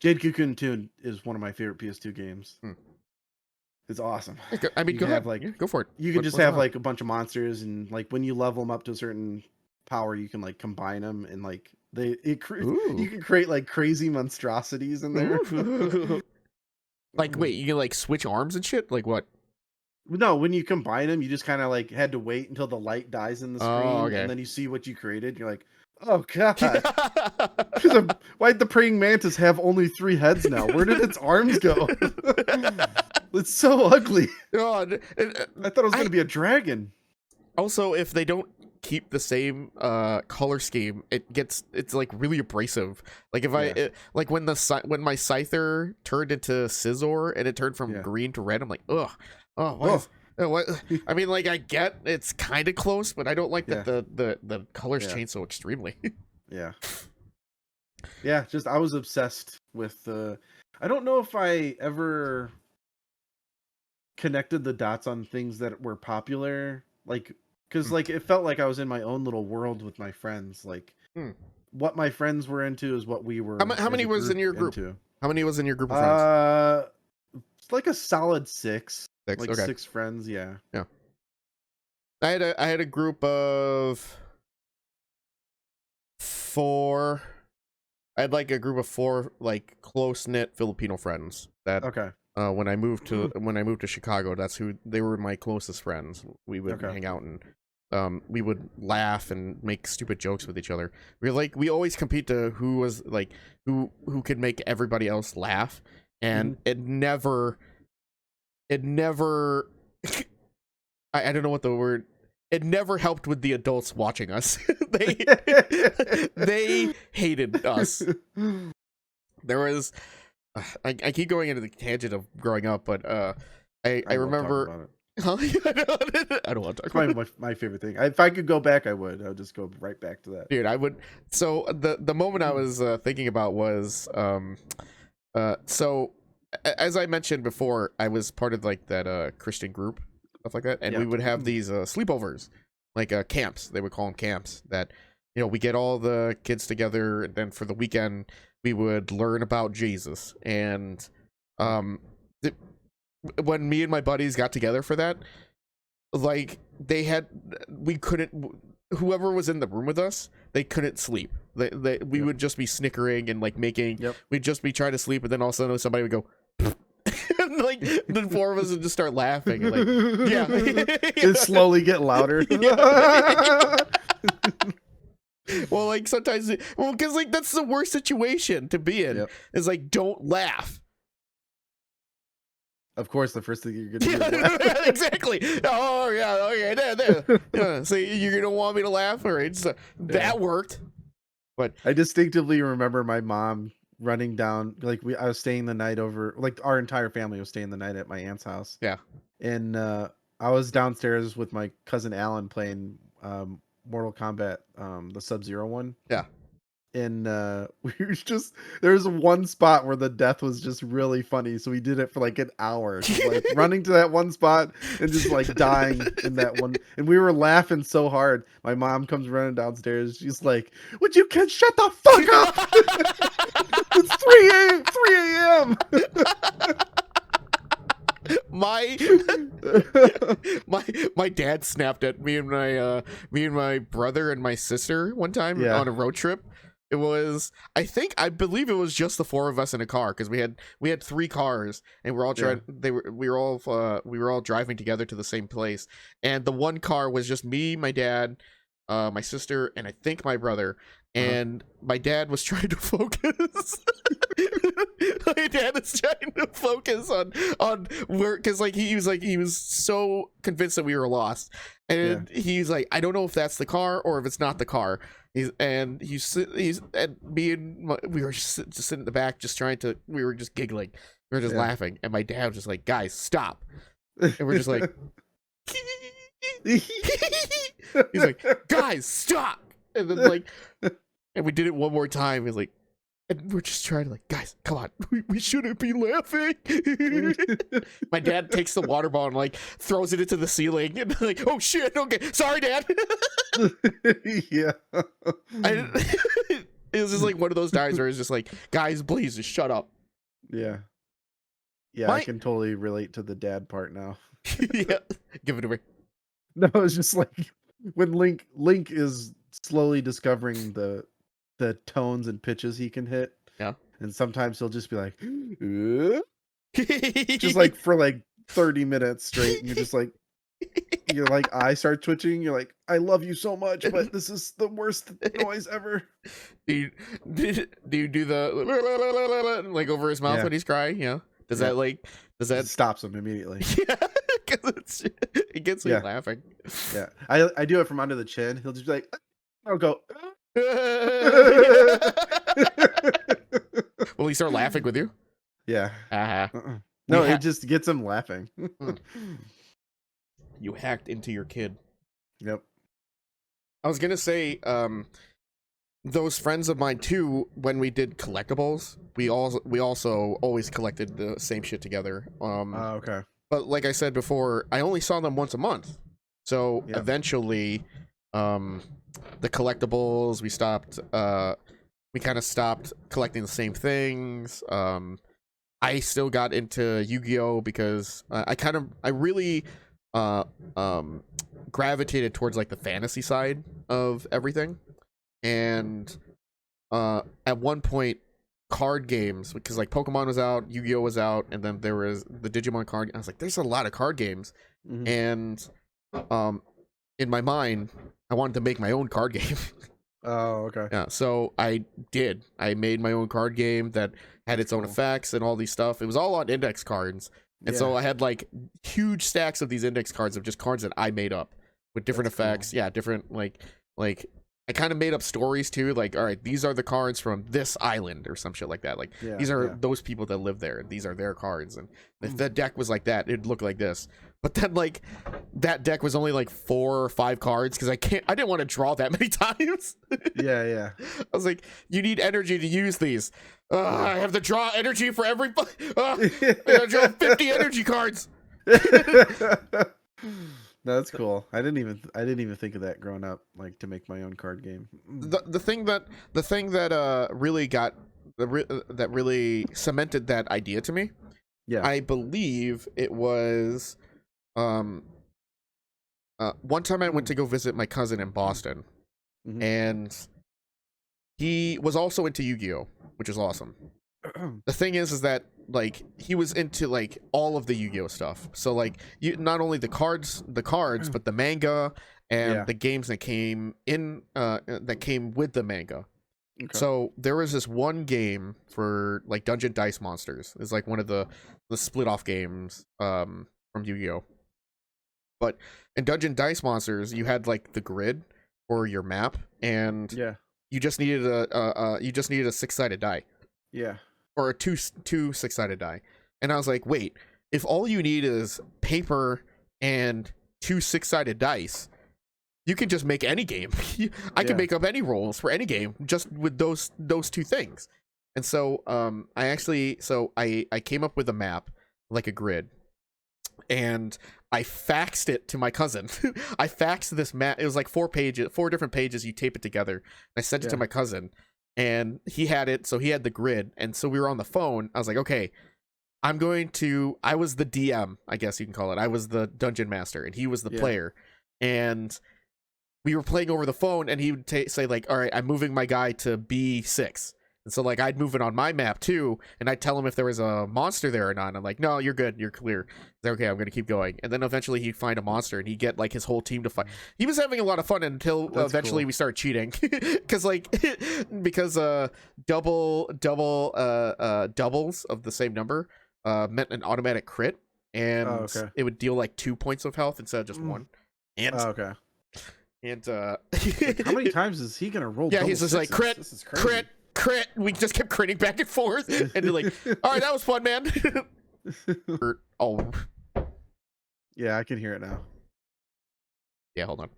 Jade Cocoon 2 is one of my favorite PS2 games. It's awesome. I mean, go ahead. Like, go for it. You can just have like a bunch of monsters, and like when you level them up to a certain power, you can like combine them, and like you can create like crazy monstrosities in there. Like, wait, you can like switch arms and shit? Like what? No, when you combine them, you just kind of like had to wait until the light dies in the screen, and then you see what you created. You're like, oh god, why'd the praying mantis have only 3 heads now? Where did its arms go? It's so ugly. God, I thought it was going to be a dragon. Also, if they don't keep the same color scheme, it's like really abrasive. Like if like when my Scyther turned into Scizor and it turned from green to red, I'm like, ugh. Oh, what? I mean, like, I get it's kind of close, but I don't like that the colors change so extremely. Yeah. Just I was obsessed with I don't know if I ever connected the dots on things that were popular, like, because like it felt like I was in my own little world with my friends. Like, what my friends were into is what we were. How many was in your group? How many was in your group of friends? It's like a solid 6. 6, like 6 friends. Yeah. I had a group of 4. I had like a group of 4 like close knit Filipino friends that when I moved to Chicago, that's who they were, my closest friends. We would hang out and we would laugh and make stupid jokes with each other. We always compete to who was like who could make everybody else laugh, and it never I don't know what the word. It never helped with the adults watching us. they hated us. There was I keep going into the tangent of growing up, but I remember. Huh? I don't want to talk about it. My favorite thing. If I could go back, I would. I would just go right back to that. Dude, I would. So the moment I was thinking about was so as I mentioned before, I was part of like that Christian group, stuff like that, and we would have these sleepovers, like camps. They would call them camps. That we get all the kids together, and then for the weekend we would learn about Jesus. And when me and my buddies got together for that, like whoever was in the room with us, they couldn't sleep. We would just be snickering and like making. We'd just be trying to sleep, and then all of a sudden somebody would go. And like the 4 of us would just start laughing. And, like, it slowly get louder. Well, like sometimes, because like that's the worst situation to be in. Is like don't laugh. Of course, the first thing you're gonna do. Exactly. Oh yeah, okay, there. So you're gonna want me to laugh, all right? So that worked. But I distinctively remember my mom running down, like I was staying the night over, like our entire family was staying the night at my aunt's house. And I was downstairs with my cousin Alan playing Mortal Kombat, the Sub-Zero one. And we were just, there's one spot where the death was just really funny, so we did it for like an hour, just, like running to that one spot and just like dying in that one, and we were laughing so hard. My mom comes running downstairs, she's like, would you kids shut the fuck up? It's 3 a.m. My dad snapped at me and my brother and my sister one time on a road trip. It was, I believe it was just the 4 of us in a car, because we had 3 cars, and we're all trying. We were all driving together to the same place, and the one car was just me, my dad, my sister, and I think my brother. And my dad was trying to focus. My dad was trying to focus on where, because like he was so convinced that we were lost, and he's like, I don't know if that's the car or if it's not the car. We were just sitting in the back, we were just giggling, we were just laughing, and my dad was just like, guys, stop, and we're just like, he's like, guys, stop. And then like, and we did it one more time. It's like, and we're just trying to like, guys, come on, we shouldn't be laughing. My dad takes the water bottle and like throws it into the ceiling, and like, oh shit, okay, sorry, Dad. Yeah. It was just like one of those times where it's just like, guys, please just shut up. Yeah. Yeah, I can totally relate to the dad part now. Yeah, give it to me. No, it's just like when Link is slowly discovering the tones and pitches he can hit. Yeah. And sometimes he'll just be like, just like for like 30 minutes straight, and you're just like, your like eye start twitching. You're like, I love you so much, but this is the worst noise ever. Do you do the like over his mouth when he's crying? Yeah. Does that It stops him immediately? Yeah, because it gets me laughing. Yeah, I do it from under the chin. He'll just be like, I'll go. Will he start laughing with you? Yeah. Uh-huh. No, it just gets him laughing. You hacked into your kid. Yep. I was gonna say, those friends of mine too, when we did collectibles, we also always collected the same shit together. Okay. But like I said before, I only saw them once a month. So eventually, the collectibles, we kind of stopped collecting the same things. I still got into Yu-Gi-Oh because I really gravitated towards like the fantasy side of everything. And at one point, card games, because like Pokemon was out, Yu-Gi-Oh was out, and then there was the Digimon card. I was like, there's a lot of card games. And in my mind, I wanted to make my own card game. Oh, okay. Yeah, so I made my own card game that had its own effects and all these stuff. It was all on index cards. And so I had like huge stacks of these index cards of just cards that I made up with different effects. Cool. Yeah, different like I kind of made up stories too, like, all right, these are the cards from this island or some shit like that. Like, these are those people that live there, and these are their cards. And if the deck was like that, it'd look like this. But then, like, that deck was only like 4 or 5 cards because I didn't want to draw that many times. Yeah. I was like, you need energy to use these. I have to draw energy for every. I gotta draw 50 energy cards. No, that's cool. I didn't even think of that growing up, like to make my own card game. The thing that really got that really cemented that idea to me. Yeah, I believe it was one time I went to go visit my cousin in Boston, and he was also into Yu-Gi-Oh, which is awesome. The thing is that like he was into like all of the Yu-Gi-Oh stuff. So like not only the cards, but the manga and the games that came with the manga. Okay. So there was this one game for like Dungeon Dice Monsters. It's like one of the split off games from Yu-Gi-Oh. But in Dungeon Dice Monsters, you had like the grid for your map, and you just needed a 6-sided die. Yeah. Or a two 6-sided die. And I was like, wait, if all you need is paper and 2 6-sided dice, you can just make any game. I can make up any rolls for any game just with those 2 things. And so I came up with a map, like a grid, and I faxed it to my cousin. I faxed this map. It was like 4 different pages. You tape it together. I sent it to my cousin. And he had it, so he had the grid, and so we were on the phone. I was like, okay, I was the DM, I guess you can call it. I was the dungeon master, and he was the player. And we were playing over the phone, and he would say, like, all right, I'm moving my guy to B6. And so, like, I'd move it on my map, too, and I'd tell him if there was a monster there or not. And I'm like, no, you're good. You're clear. Like, okay, I'm going to keep going. And then eventually he'd find a monster, and he'd get, like, his whole team to fight. He was having a lot of fun until eventually we started cheating. Because doubles of the same number meant an automatic crit. And it would deal, like, 2 points of health instead of just 1. And And like, how many times is he going to roll? Yeah, he's just like, crit. We just kept critting back and forth, and they're like, all right, that was fun, man. Yeah, I can hear it now. Yeah, hold on.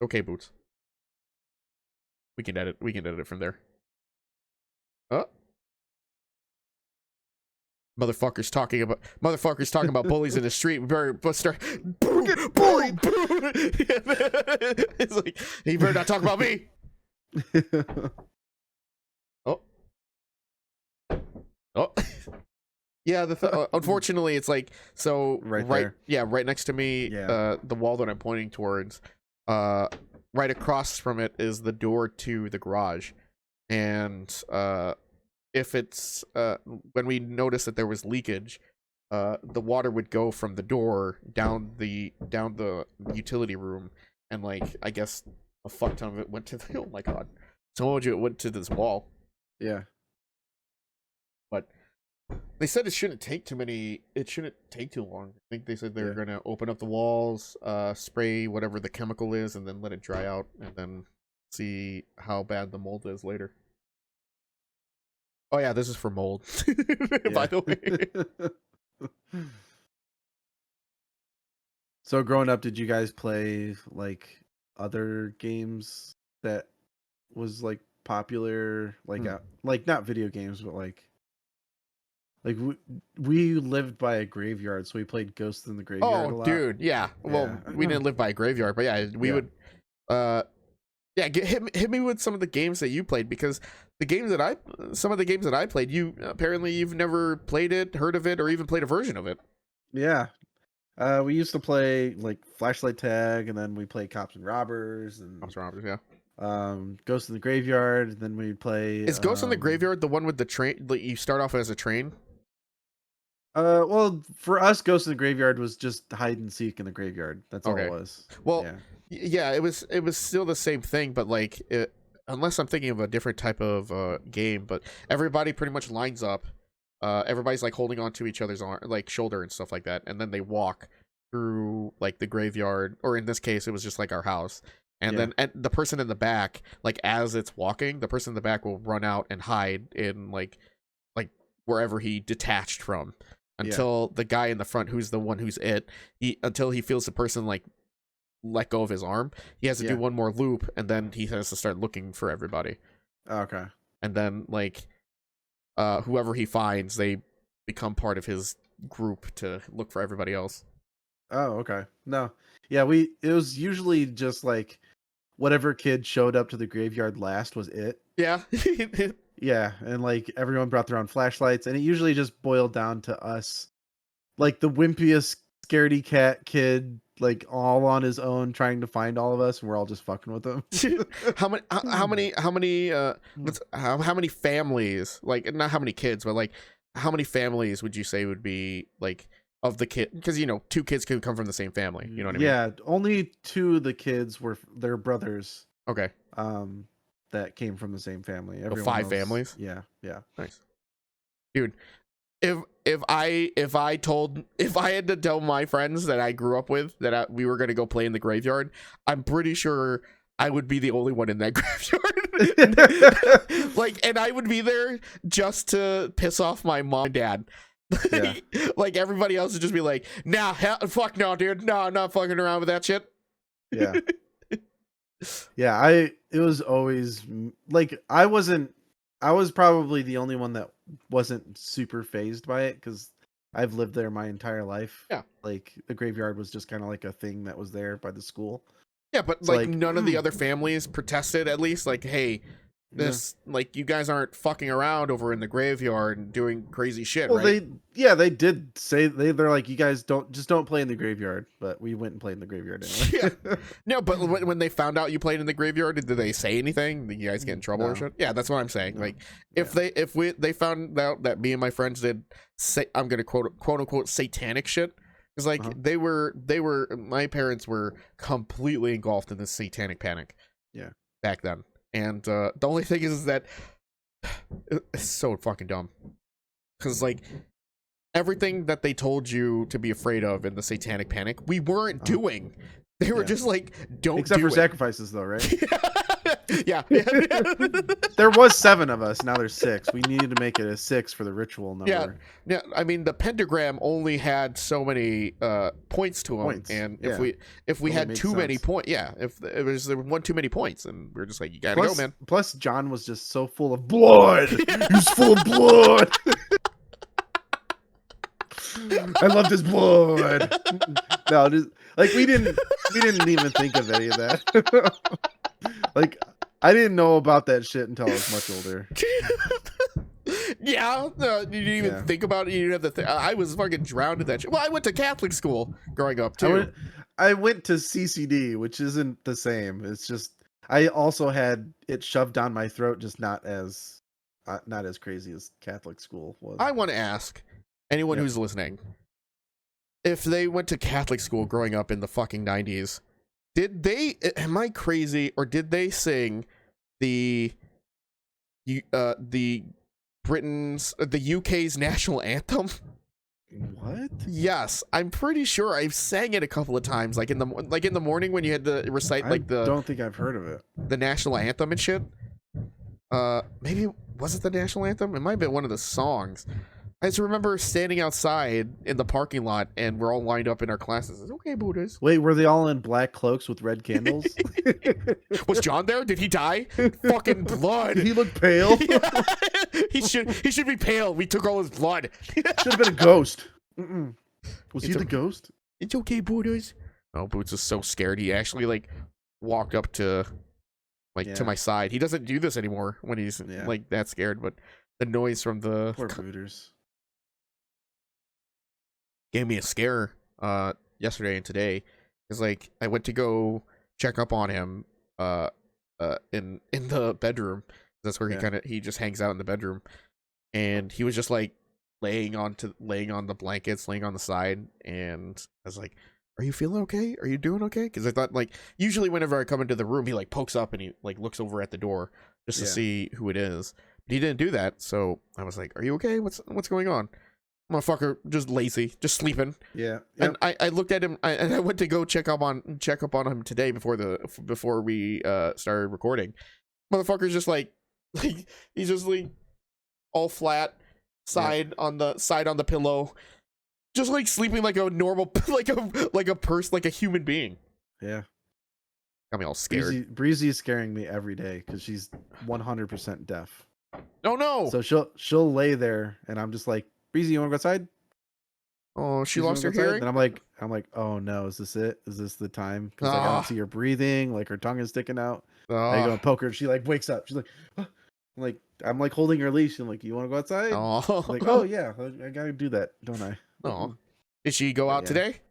Okay, Boots. We can edit it from there. Oh. Motherfuckers talking about bullies in the street. We better start. Bully. It's like, you better not talk about me. Oh. Oh. Yeah, unfortunately, it's like, so right next to me, the wall that I'm pointing towards, right across from it is the door to the garage, and if it's when we noticed that there was leakage, the water would go from the door down the utility room, and like I guess a fuck ton of it went to the oh my god, so much of it went to this wall. Yeah, but they said it shouldn't take too long. I think they said they're gonna open up the walls, spray whatever the chemical is, and then let it dry out, and then see how bad the mold is later. Oh yeah, this is for mold. By the way. So growing up, did you guys play like other games that was like popular, like like not video games, but like we lived by a graveyard, so we played Ghosts in the Graveyard a lot. Dude, yeah. Well, we didn't live by a graveyard, but yeah, we would hit me with some of the games that you played, because some of the games that I played, you've never played it, heard of it, or even played a version of it. Yeah. We used to play like flashlight tag, and then we played Cops and Robbers, yeah. Ghost in the Graveyard, and then we'd play Is Ghost in the Graveyard the one with the train, like you start off as a train? Well, for us, Ghost in the Graveyard was just hide and seek in the graveyard. That's all it was. Well, yeah, it was still the same thing, but like, unless I'm thinking of a different type of game, but everybody pretty much lines up. Everybody's like holding on to each other's arm, like shoulder and stuff like that, and then they walk through like the graveyard, or in this case, it was just like our house. And then the person in the back, like as it's walking, the person in the back will run out and hide in like wherever he detached from, until the guy in the front, who's the one who's until he feels the person like let go of his arm, he has to do one more loop, and then he has to start looking for everybody. Okay. And then like whoever he finds, they become part of his group to look for everybody else. Oh, okay. No. Yeah, it was usually just like whatever kid showed up to the graveyard last was it. Yeah. Yeah, and like everyone brought their own flashlights, and it usually just boiled down to us, like the wimpiest scaredy cat kid, like all on his own trying to find all of us, and we're all just fucking with him. How many families, like not how many kids, but like how many families would you say would be like of the kid? Because 2 kids could come from the same family. You know what I mean? Yeah, only 2 of the kids were their brothers. Okay. That came from the same family. Everyone 5 else, families. Yeah. Nice, dude. If I had to tell my friends that I grew up with that we were gonna go play in the graveyard, I'm pretty sure I would be the only one in that graveyard. Like, and I would be there just to piss off my mom and dad. Yeah. Like everybody else would just be like, nah, fuck no, dude, no, I'm not fucking around with that shit. Yeah. Yeah, it was always like I was probably the only one that wasn't super phased by it, because I've lived there my entire life. Yeah, like the graveyard was just kind of like a thing that was there by the school. Yeah, but so like none of the other families protested, at least, like, hey, like you guys aren't fucking around over in the graveyard and doing crazy shit. Well, right? they did say they're like, you guys don't play in the graveyard, but we went and played in the graveyard anyway. Yeah. No, but when they found out you played in the graveyard, did they say anything? Did you guys get in trouble or shit? Yeah, that's what I'm saying. No. Like if they found out that me and my friends did I'm gonna quote unquote satanic shit, because like my parents were completely engulfed in this satanic panic. Yeah. Back then. And the only thing is that it's so fucking dumb, because like everything that they told you to be afraid of in the satanic panic, we weren't doing. They were just like, don't, except do for it. Sacrifices though, right? Yeah. There was 7 of us. Now there's 6. We needed to make it a 6 for the ritual number. Yeah. I mean, the pentagram only had so many points to them, Points, and yeah. if we Totally had made too many sense. points, yeah, if there was one too many points, and we're just like, you gotta go, man. Plus, John was just so full of blood. He's full of blood. I loved his blood. No, just like we didn't even think of any of that. Like, I didn't know about that shit until I was much older. Yeah, no, you didn't even think about it. You didn't have to. I was fucking drowned in that shit. Well, I went to Catholic school growing up too. I went to CCD, which isn't the same. It's just I also had it shoved down my throat, just not as crazy as Catholic school was. I want to ask anyone who's listening, if they went to Catholic school growing up in the fucking 90s, did they? Am I crazy, or did they sing the UK's national anthem? What? Yes, I'm pretty sure I've sang it a couple of times, like in the morning when you had to recite I don't think I've heard of it. The national anthem and shit. Maybe was it the national anthem? It might have been one of the songs. I just remember standing outside in the parking lot, and we're all lined up in our classes. Okay, Buddhas. Wait, were they all in black cloaks with red candles? Was John there? Did he die? Fucking blood. Did he look pale? Yeah. He should be pale. We took all his blood. Should have been a ghost. Was he the ghost? It's okay, Buddhas. Oh, Boots is so scared. He actually like walked up to to my side. He doesn't do this anymore when he's like that scared, but the noise from the poor Booters gave me a scare yesterday and today, because like I went to go check up on him in the bedroom. That's where he just hangs out in the bedroom, and he was just like laying on the blankets, laying on the side, and I was like, are you feeling okay? Are you doing okay? Because I thought, like, usually whenever I come into the room, he like pokes up and he like looks over at the door just to see who it is. But he didn't do that, so I was like, are you okay? What's going on? Motherfucker, just lazy, just sleeping. Yeah. And I looked at him, and I went to go check up on him today before we started recording. Motherfucker's just like he's just like all flat, side on the pillow, just like sleeping like a normal like a person, like a human being. Yeah. Got me all scared. Breezy is scaring me every day because she's 100% deaf. Oh no! So she'll lay there, and I'm just like, Breezy, you want to go outside? Oh, she lost her hearing. And I'm like, oh no, is this it? Is this the time? Because like, I don't see her breathing. Like her tongue is sticking out. I go and poke her. She like wakes up. She's like, oh. I'm like holding her leash. And like, you want to go outside? Oh, like, oh yeah, I gotta do that, don't I? Oh, did she go out today?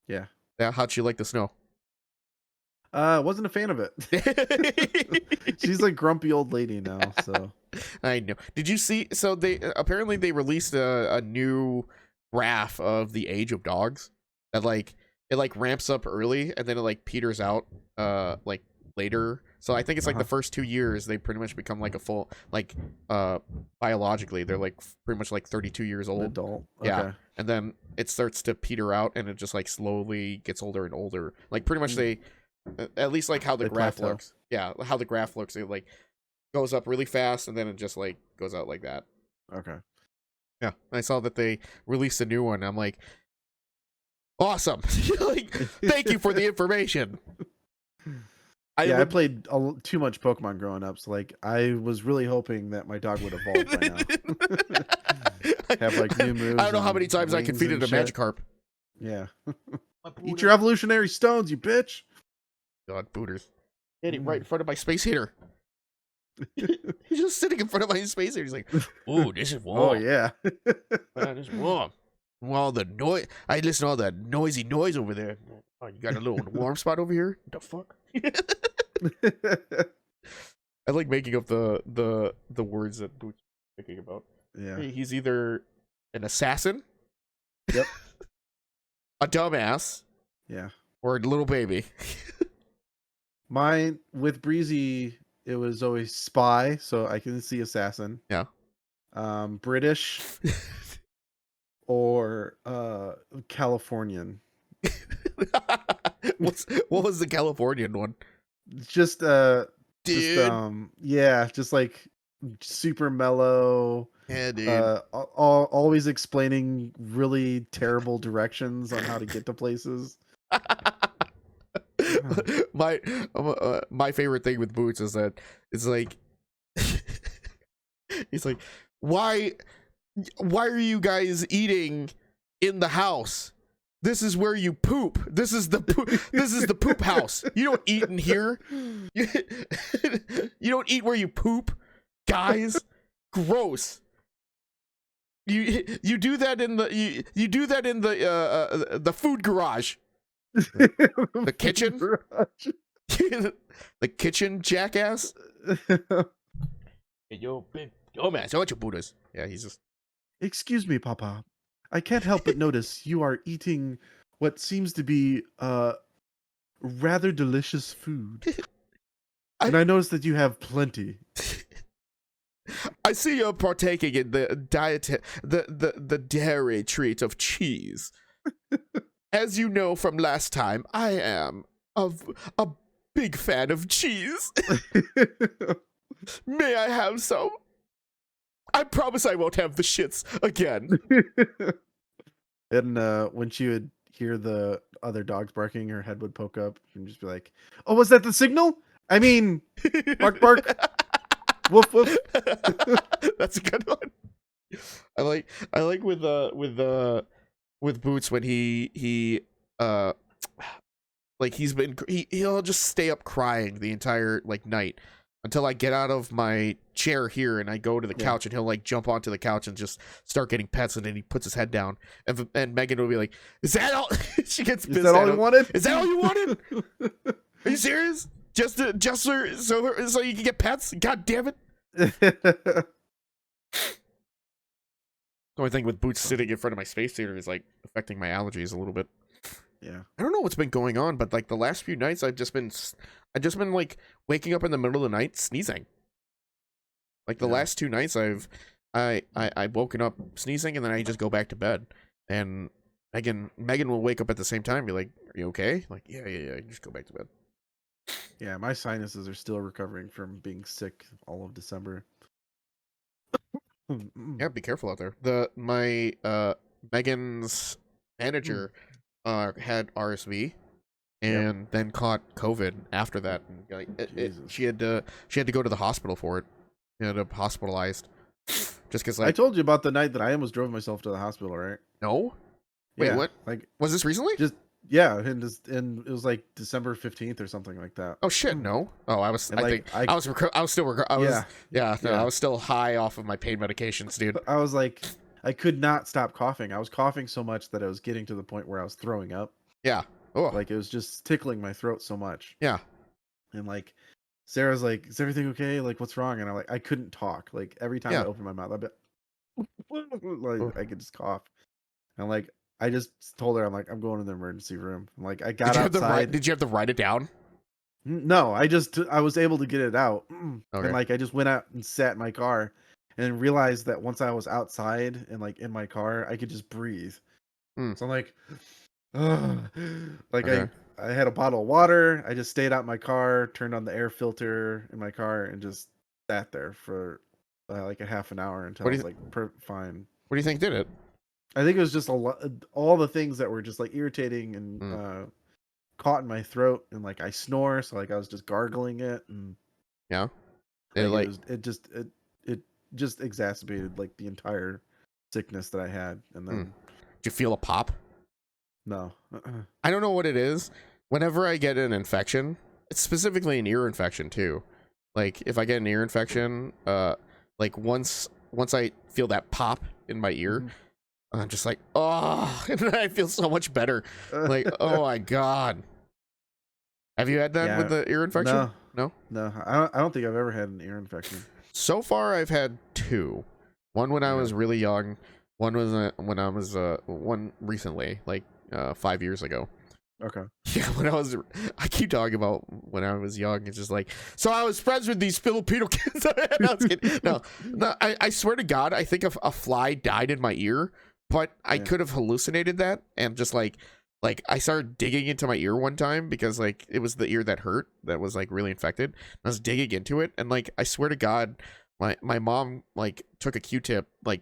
Yeah. Yeah. How'd she like the snow? Wasn't a fan of it. She's like grumpy old lady now, so. I know. Did you see? So they apparently released a new graph of the age of dogs that like it like ramps up early and then it like peters out like later. So I think it's like the first 2 years they pretty much become like a full like biologically they're like pretty much like 32 years old. Adult. Yeah. And then it starts to peter out and it just like slowly gets older and older. Like pretty much they at least like how the graph looks. Yeah, how the graph looks. It like goes up really fast and then it just like goes out like that. Okay. Yeah, I saw that they released a new one. I'm like, awesome! Like, thank you for the information. I played too much Pokemon growing up, so like I was really hoping that my dog would evolve by now. Have like new moves. I don't know how many times I defeated a Magikarp. Yeah. Eat your evolutionary stones, you bitch. God, Booters. Hit him right in front of my space heater. He's just sitting in front of my space heater. He's like, "Ooh, this is warm." Oh yeah, man, it's warm. Well, the noise. I listen to all that noisy noise over there. Oh, you got a little warm spot over here. What the fuck? I like making up the words that Boots is thinking about. Yeah, he's either an assassin. Yep. A dumbass. Yeah. Or a little baby. Mine with Breezy, it was always spy, so I can see assassin. Yeah. British or Californian. What was the Californian one? Just Just dude. yeah, just like super mellow. Yeah, dude. Always explaining really terrible directions on how to get to places. my my favorite thing with Boots is that it's like he's like, why are you guys eating in the house? This is where you poop. This is the poop house. You don't eat in here. You don't eat where you poop, guys. Gross. You do that in the you do that in the food garage. The kitchen? The kitchen, jackass. Hey, yo, man, so what your Buddhas? Yeah, he's just. Excuse me, Papa. I can't help but notice you are eating what seems to be rather delicious food. And I notice that you have plenty. I see you're partaking in the the dairy treat of cheese. As you know from last time, I am a big fan of cheese. May I have some? I promise I won't have the shits again. And when she would hear the other dogs barking, her head would poke up and just be like, "Oh, was that the signal? I mean, bark, bark, woof, woof." That's a good one. I like with Boots when he like he'll just stay up crying the entire like night until I get out of my chair here and I go to the couch, and he'll like jump onto the couch and just start getting pets, and then he puts his head down, and Megan will be like, "Is that all?" She gets pissed. Is that all you wanted? Is that all you wanted? Are you serious? Just so you can get pets? God damn it! The only thing with Boots sitting in front of my space theater is like affecting my allergies a little bit. Yeah, I don't know what's been going on, but like the last few nights, I've just been like waking up in the middle of the night sneezing. Like the last 2 nights, I woken up sneezing, and then I just go back to bed. And Megan will wake up at the same time, and be like, "Are you okay?" Like, yeah. Just go back to bed. Yeah, my sinuses are still recovering from being sick all of December. Yeah, be careful out there. My Megan's manager had RSV and then caught COVID after that, and like she had to go to the hospital for it. She ended up hospitalized just because like I told you about the night that I almost drove myself to the hospital, right? No, wait, Yeah, what? Like, Was this recently? just yeah, and it was like December 15th or something like that. Oh shit, no. Oh, I was. And, I like, think I was. I was still. I was. Yeah. No, I was still high off of my pain medications, dude. I was like, I could not stop coughing. I was coughing so much that I was getting to the point where I was throwing up. Yeah. Oh. Like it was just tickling my throat so much. Yeah. And like Sarah's like, "Is everything okay? Like, what's wrong?" And I couldn't talk. Like every time I opened my mouth, I'd be like, I could just cough. And like I just told her, I'm like, I'm going to the emergency room. And, like I got outside. Did you have to write it down? No, I was able to get it out. Okay. And like I just went out and sat in my car and realized that once I was outside and like in my car, I could just breathe. So I'm like, like Okay. I had a bottle of water. I just stayed out in my car, turned on the air filter in my car, and just sat there for like a half an hour until I was like fine. What do you think did it? I think it was just all the things that were just like irritating and caught in my throat, and like I snore, so like I was just gargling it, and Yeah. it just exacerbated like the entire sickness that I had, and then Did you feel a pop? no. I don't know what it is. Whenever I get an infection, it's specifically an ear infection too. Like if I get an ear infection, like once I feel that pop in my ear, I'm just like, oh, and then I feel so much better. Like, oh my god. Have you had that with the ear infection? No. I don't think I've ever had an ear infection. So far, I've had 2. One when I was really young. One was when I was one recently, like 5 years ago. Okay. Yeah, I keep talking about when I was young. It's just like, so I was friends with these Filipino kids. No, I swear to God, I think a fly died in my ear, but I could have hallucinated that and just like like I started digging into my ear one time because like it was the ear that hurt, that was like really infected. I was digging into it, and like I swear to God, my mom like took a Q-tip, like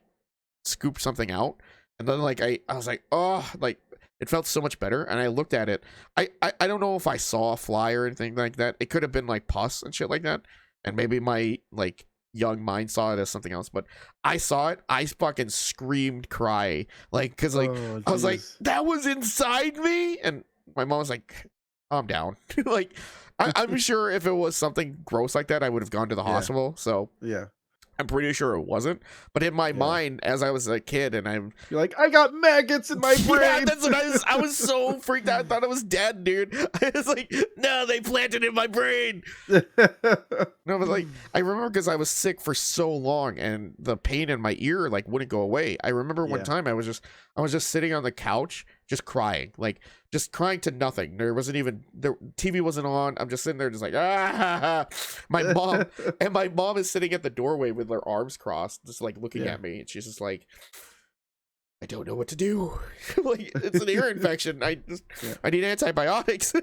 scooped something out, and then like I was like, oh, like it felt so much better. And I looked at it. I don't know if I saw a fly or anything like that. It could have been like pus and shit like that, and maybe my like young mind saw it as something else, but I saw it. I fucking screamed, cry, like, because like I was like, that was inside me, and my mom was like, calm down. Like I'm sure if it was something gross like that, I would have gone to the hospital. So yeah, I'm pretty sure it wasn't. But in my mind, as I was a kid, and you're like, I got maggots in my brain. Yeah, that's what I was so freaked out. I thought I was dead, dude. I was like, no, they planted in my brain. No, but like, I remember because I was sick for so long, and the pain in my ear like wouldn't go away. I remember one time I was just sitting on the couch, just crying, like just crying to nothing. There wasn't even, the TV wasn't on. I'm just sitting there, just like, ah. My mom is sitting at the doorway with her arms crossed, just like looking at me, and she's just like, I don't know what to do. Like, it's an ear infection. I need antibiotics.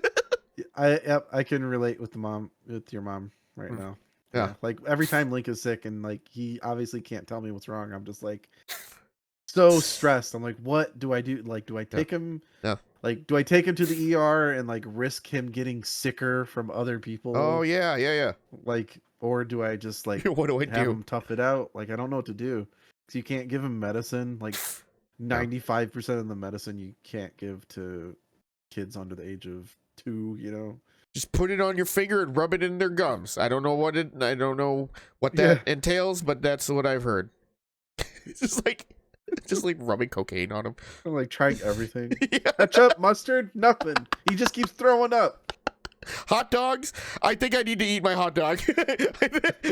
I can relate with your mom right now. Yeah. Like every time Link is sick and like he obviously can't tell me what's wrong, I'm just like so stressed. I'm like, what do I do? Like, do I take him? Yeah. Like, do I take him to the ER and like risk him getting sicker from other people? Oh yeah. Like, or do I just like what do I have do? him tough it out? Like, I don't know what to do because you can't give him medicine. Like, 95% of the medicine you can't give to kids under the age of 2. You know, just put it on your finger and rub it in their gums. I don't know what that entails, but that's what I've heard. It's just like rubbing cocaine on him. I'm like trying everything. Ketchup, mustard, nothing. He just keeps throwing up. Hot dogs? I think I need to eat my hot dog.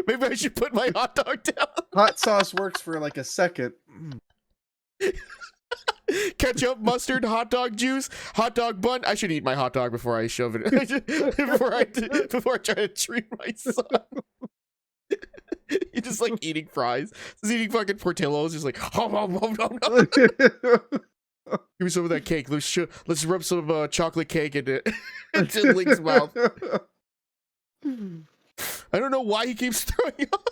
Maybe I should put my hot dog down. Hot sauce works for like a second. Ketchup, mustard, hot dog juice, hot dog bun. I should eat my hot dog before I shove it. before I try to treat my son. You're just like eating fries. Just eating fucking Portillo's. Just like, give me some of that cake. Let's rub some chocolate cake into Link's mouth. I don't know why he keeps throwing up.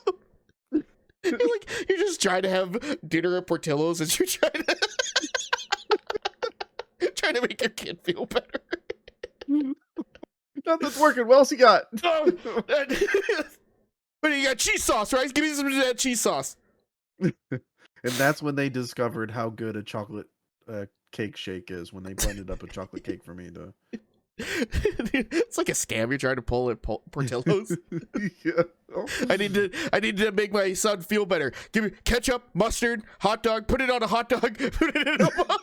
You're just trying to have dinner at Portillo's, and you're trying to make your kid feel better. Nothing's working. What else you got? But you got cheese sauce, right? Give me some of that cheese sauce. And that's when they discovered how good a chocolate cake shake is, when they blended up a chocolate cake for me to. It's like a scam you're trying to pull at Portillo's. Yeah. I need to make my son feel better. Give me ketchup, mustard, hot dog. Put it on a hot dog. Put it in a bun.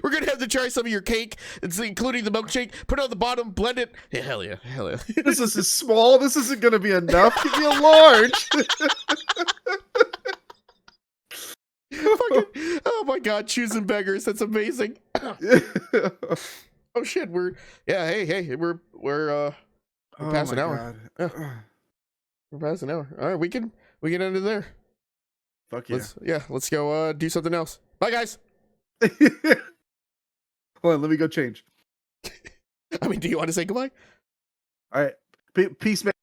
We're gonna have to try some of your cake, including the milkshake. Put it on the bottom, blend it. Yeah, hell yeah. This is small. This isn't gonna be enough. Give me a large. Fucking, oh my god, choosing beggars. That's amazing. Oh shit, we're past an hour. We're past an hour. All right, we can end it there. Fuck yeah. Let's go do something else. Bye guys. Hold on, let me go change. I mean, do you want to say goodbye? All right. Peace, man.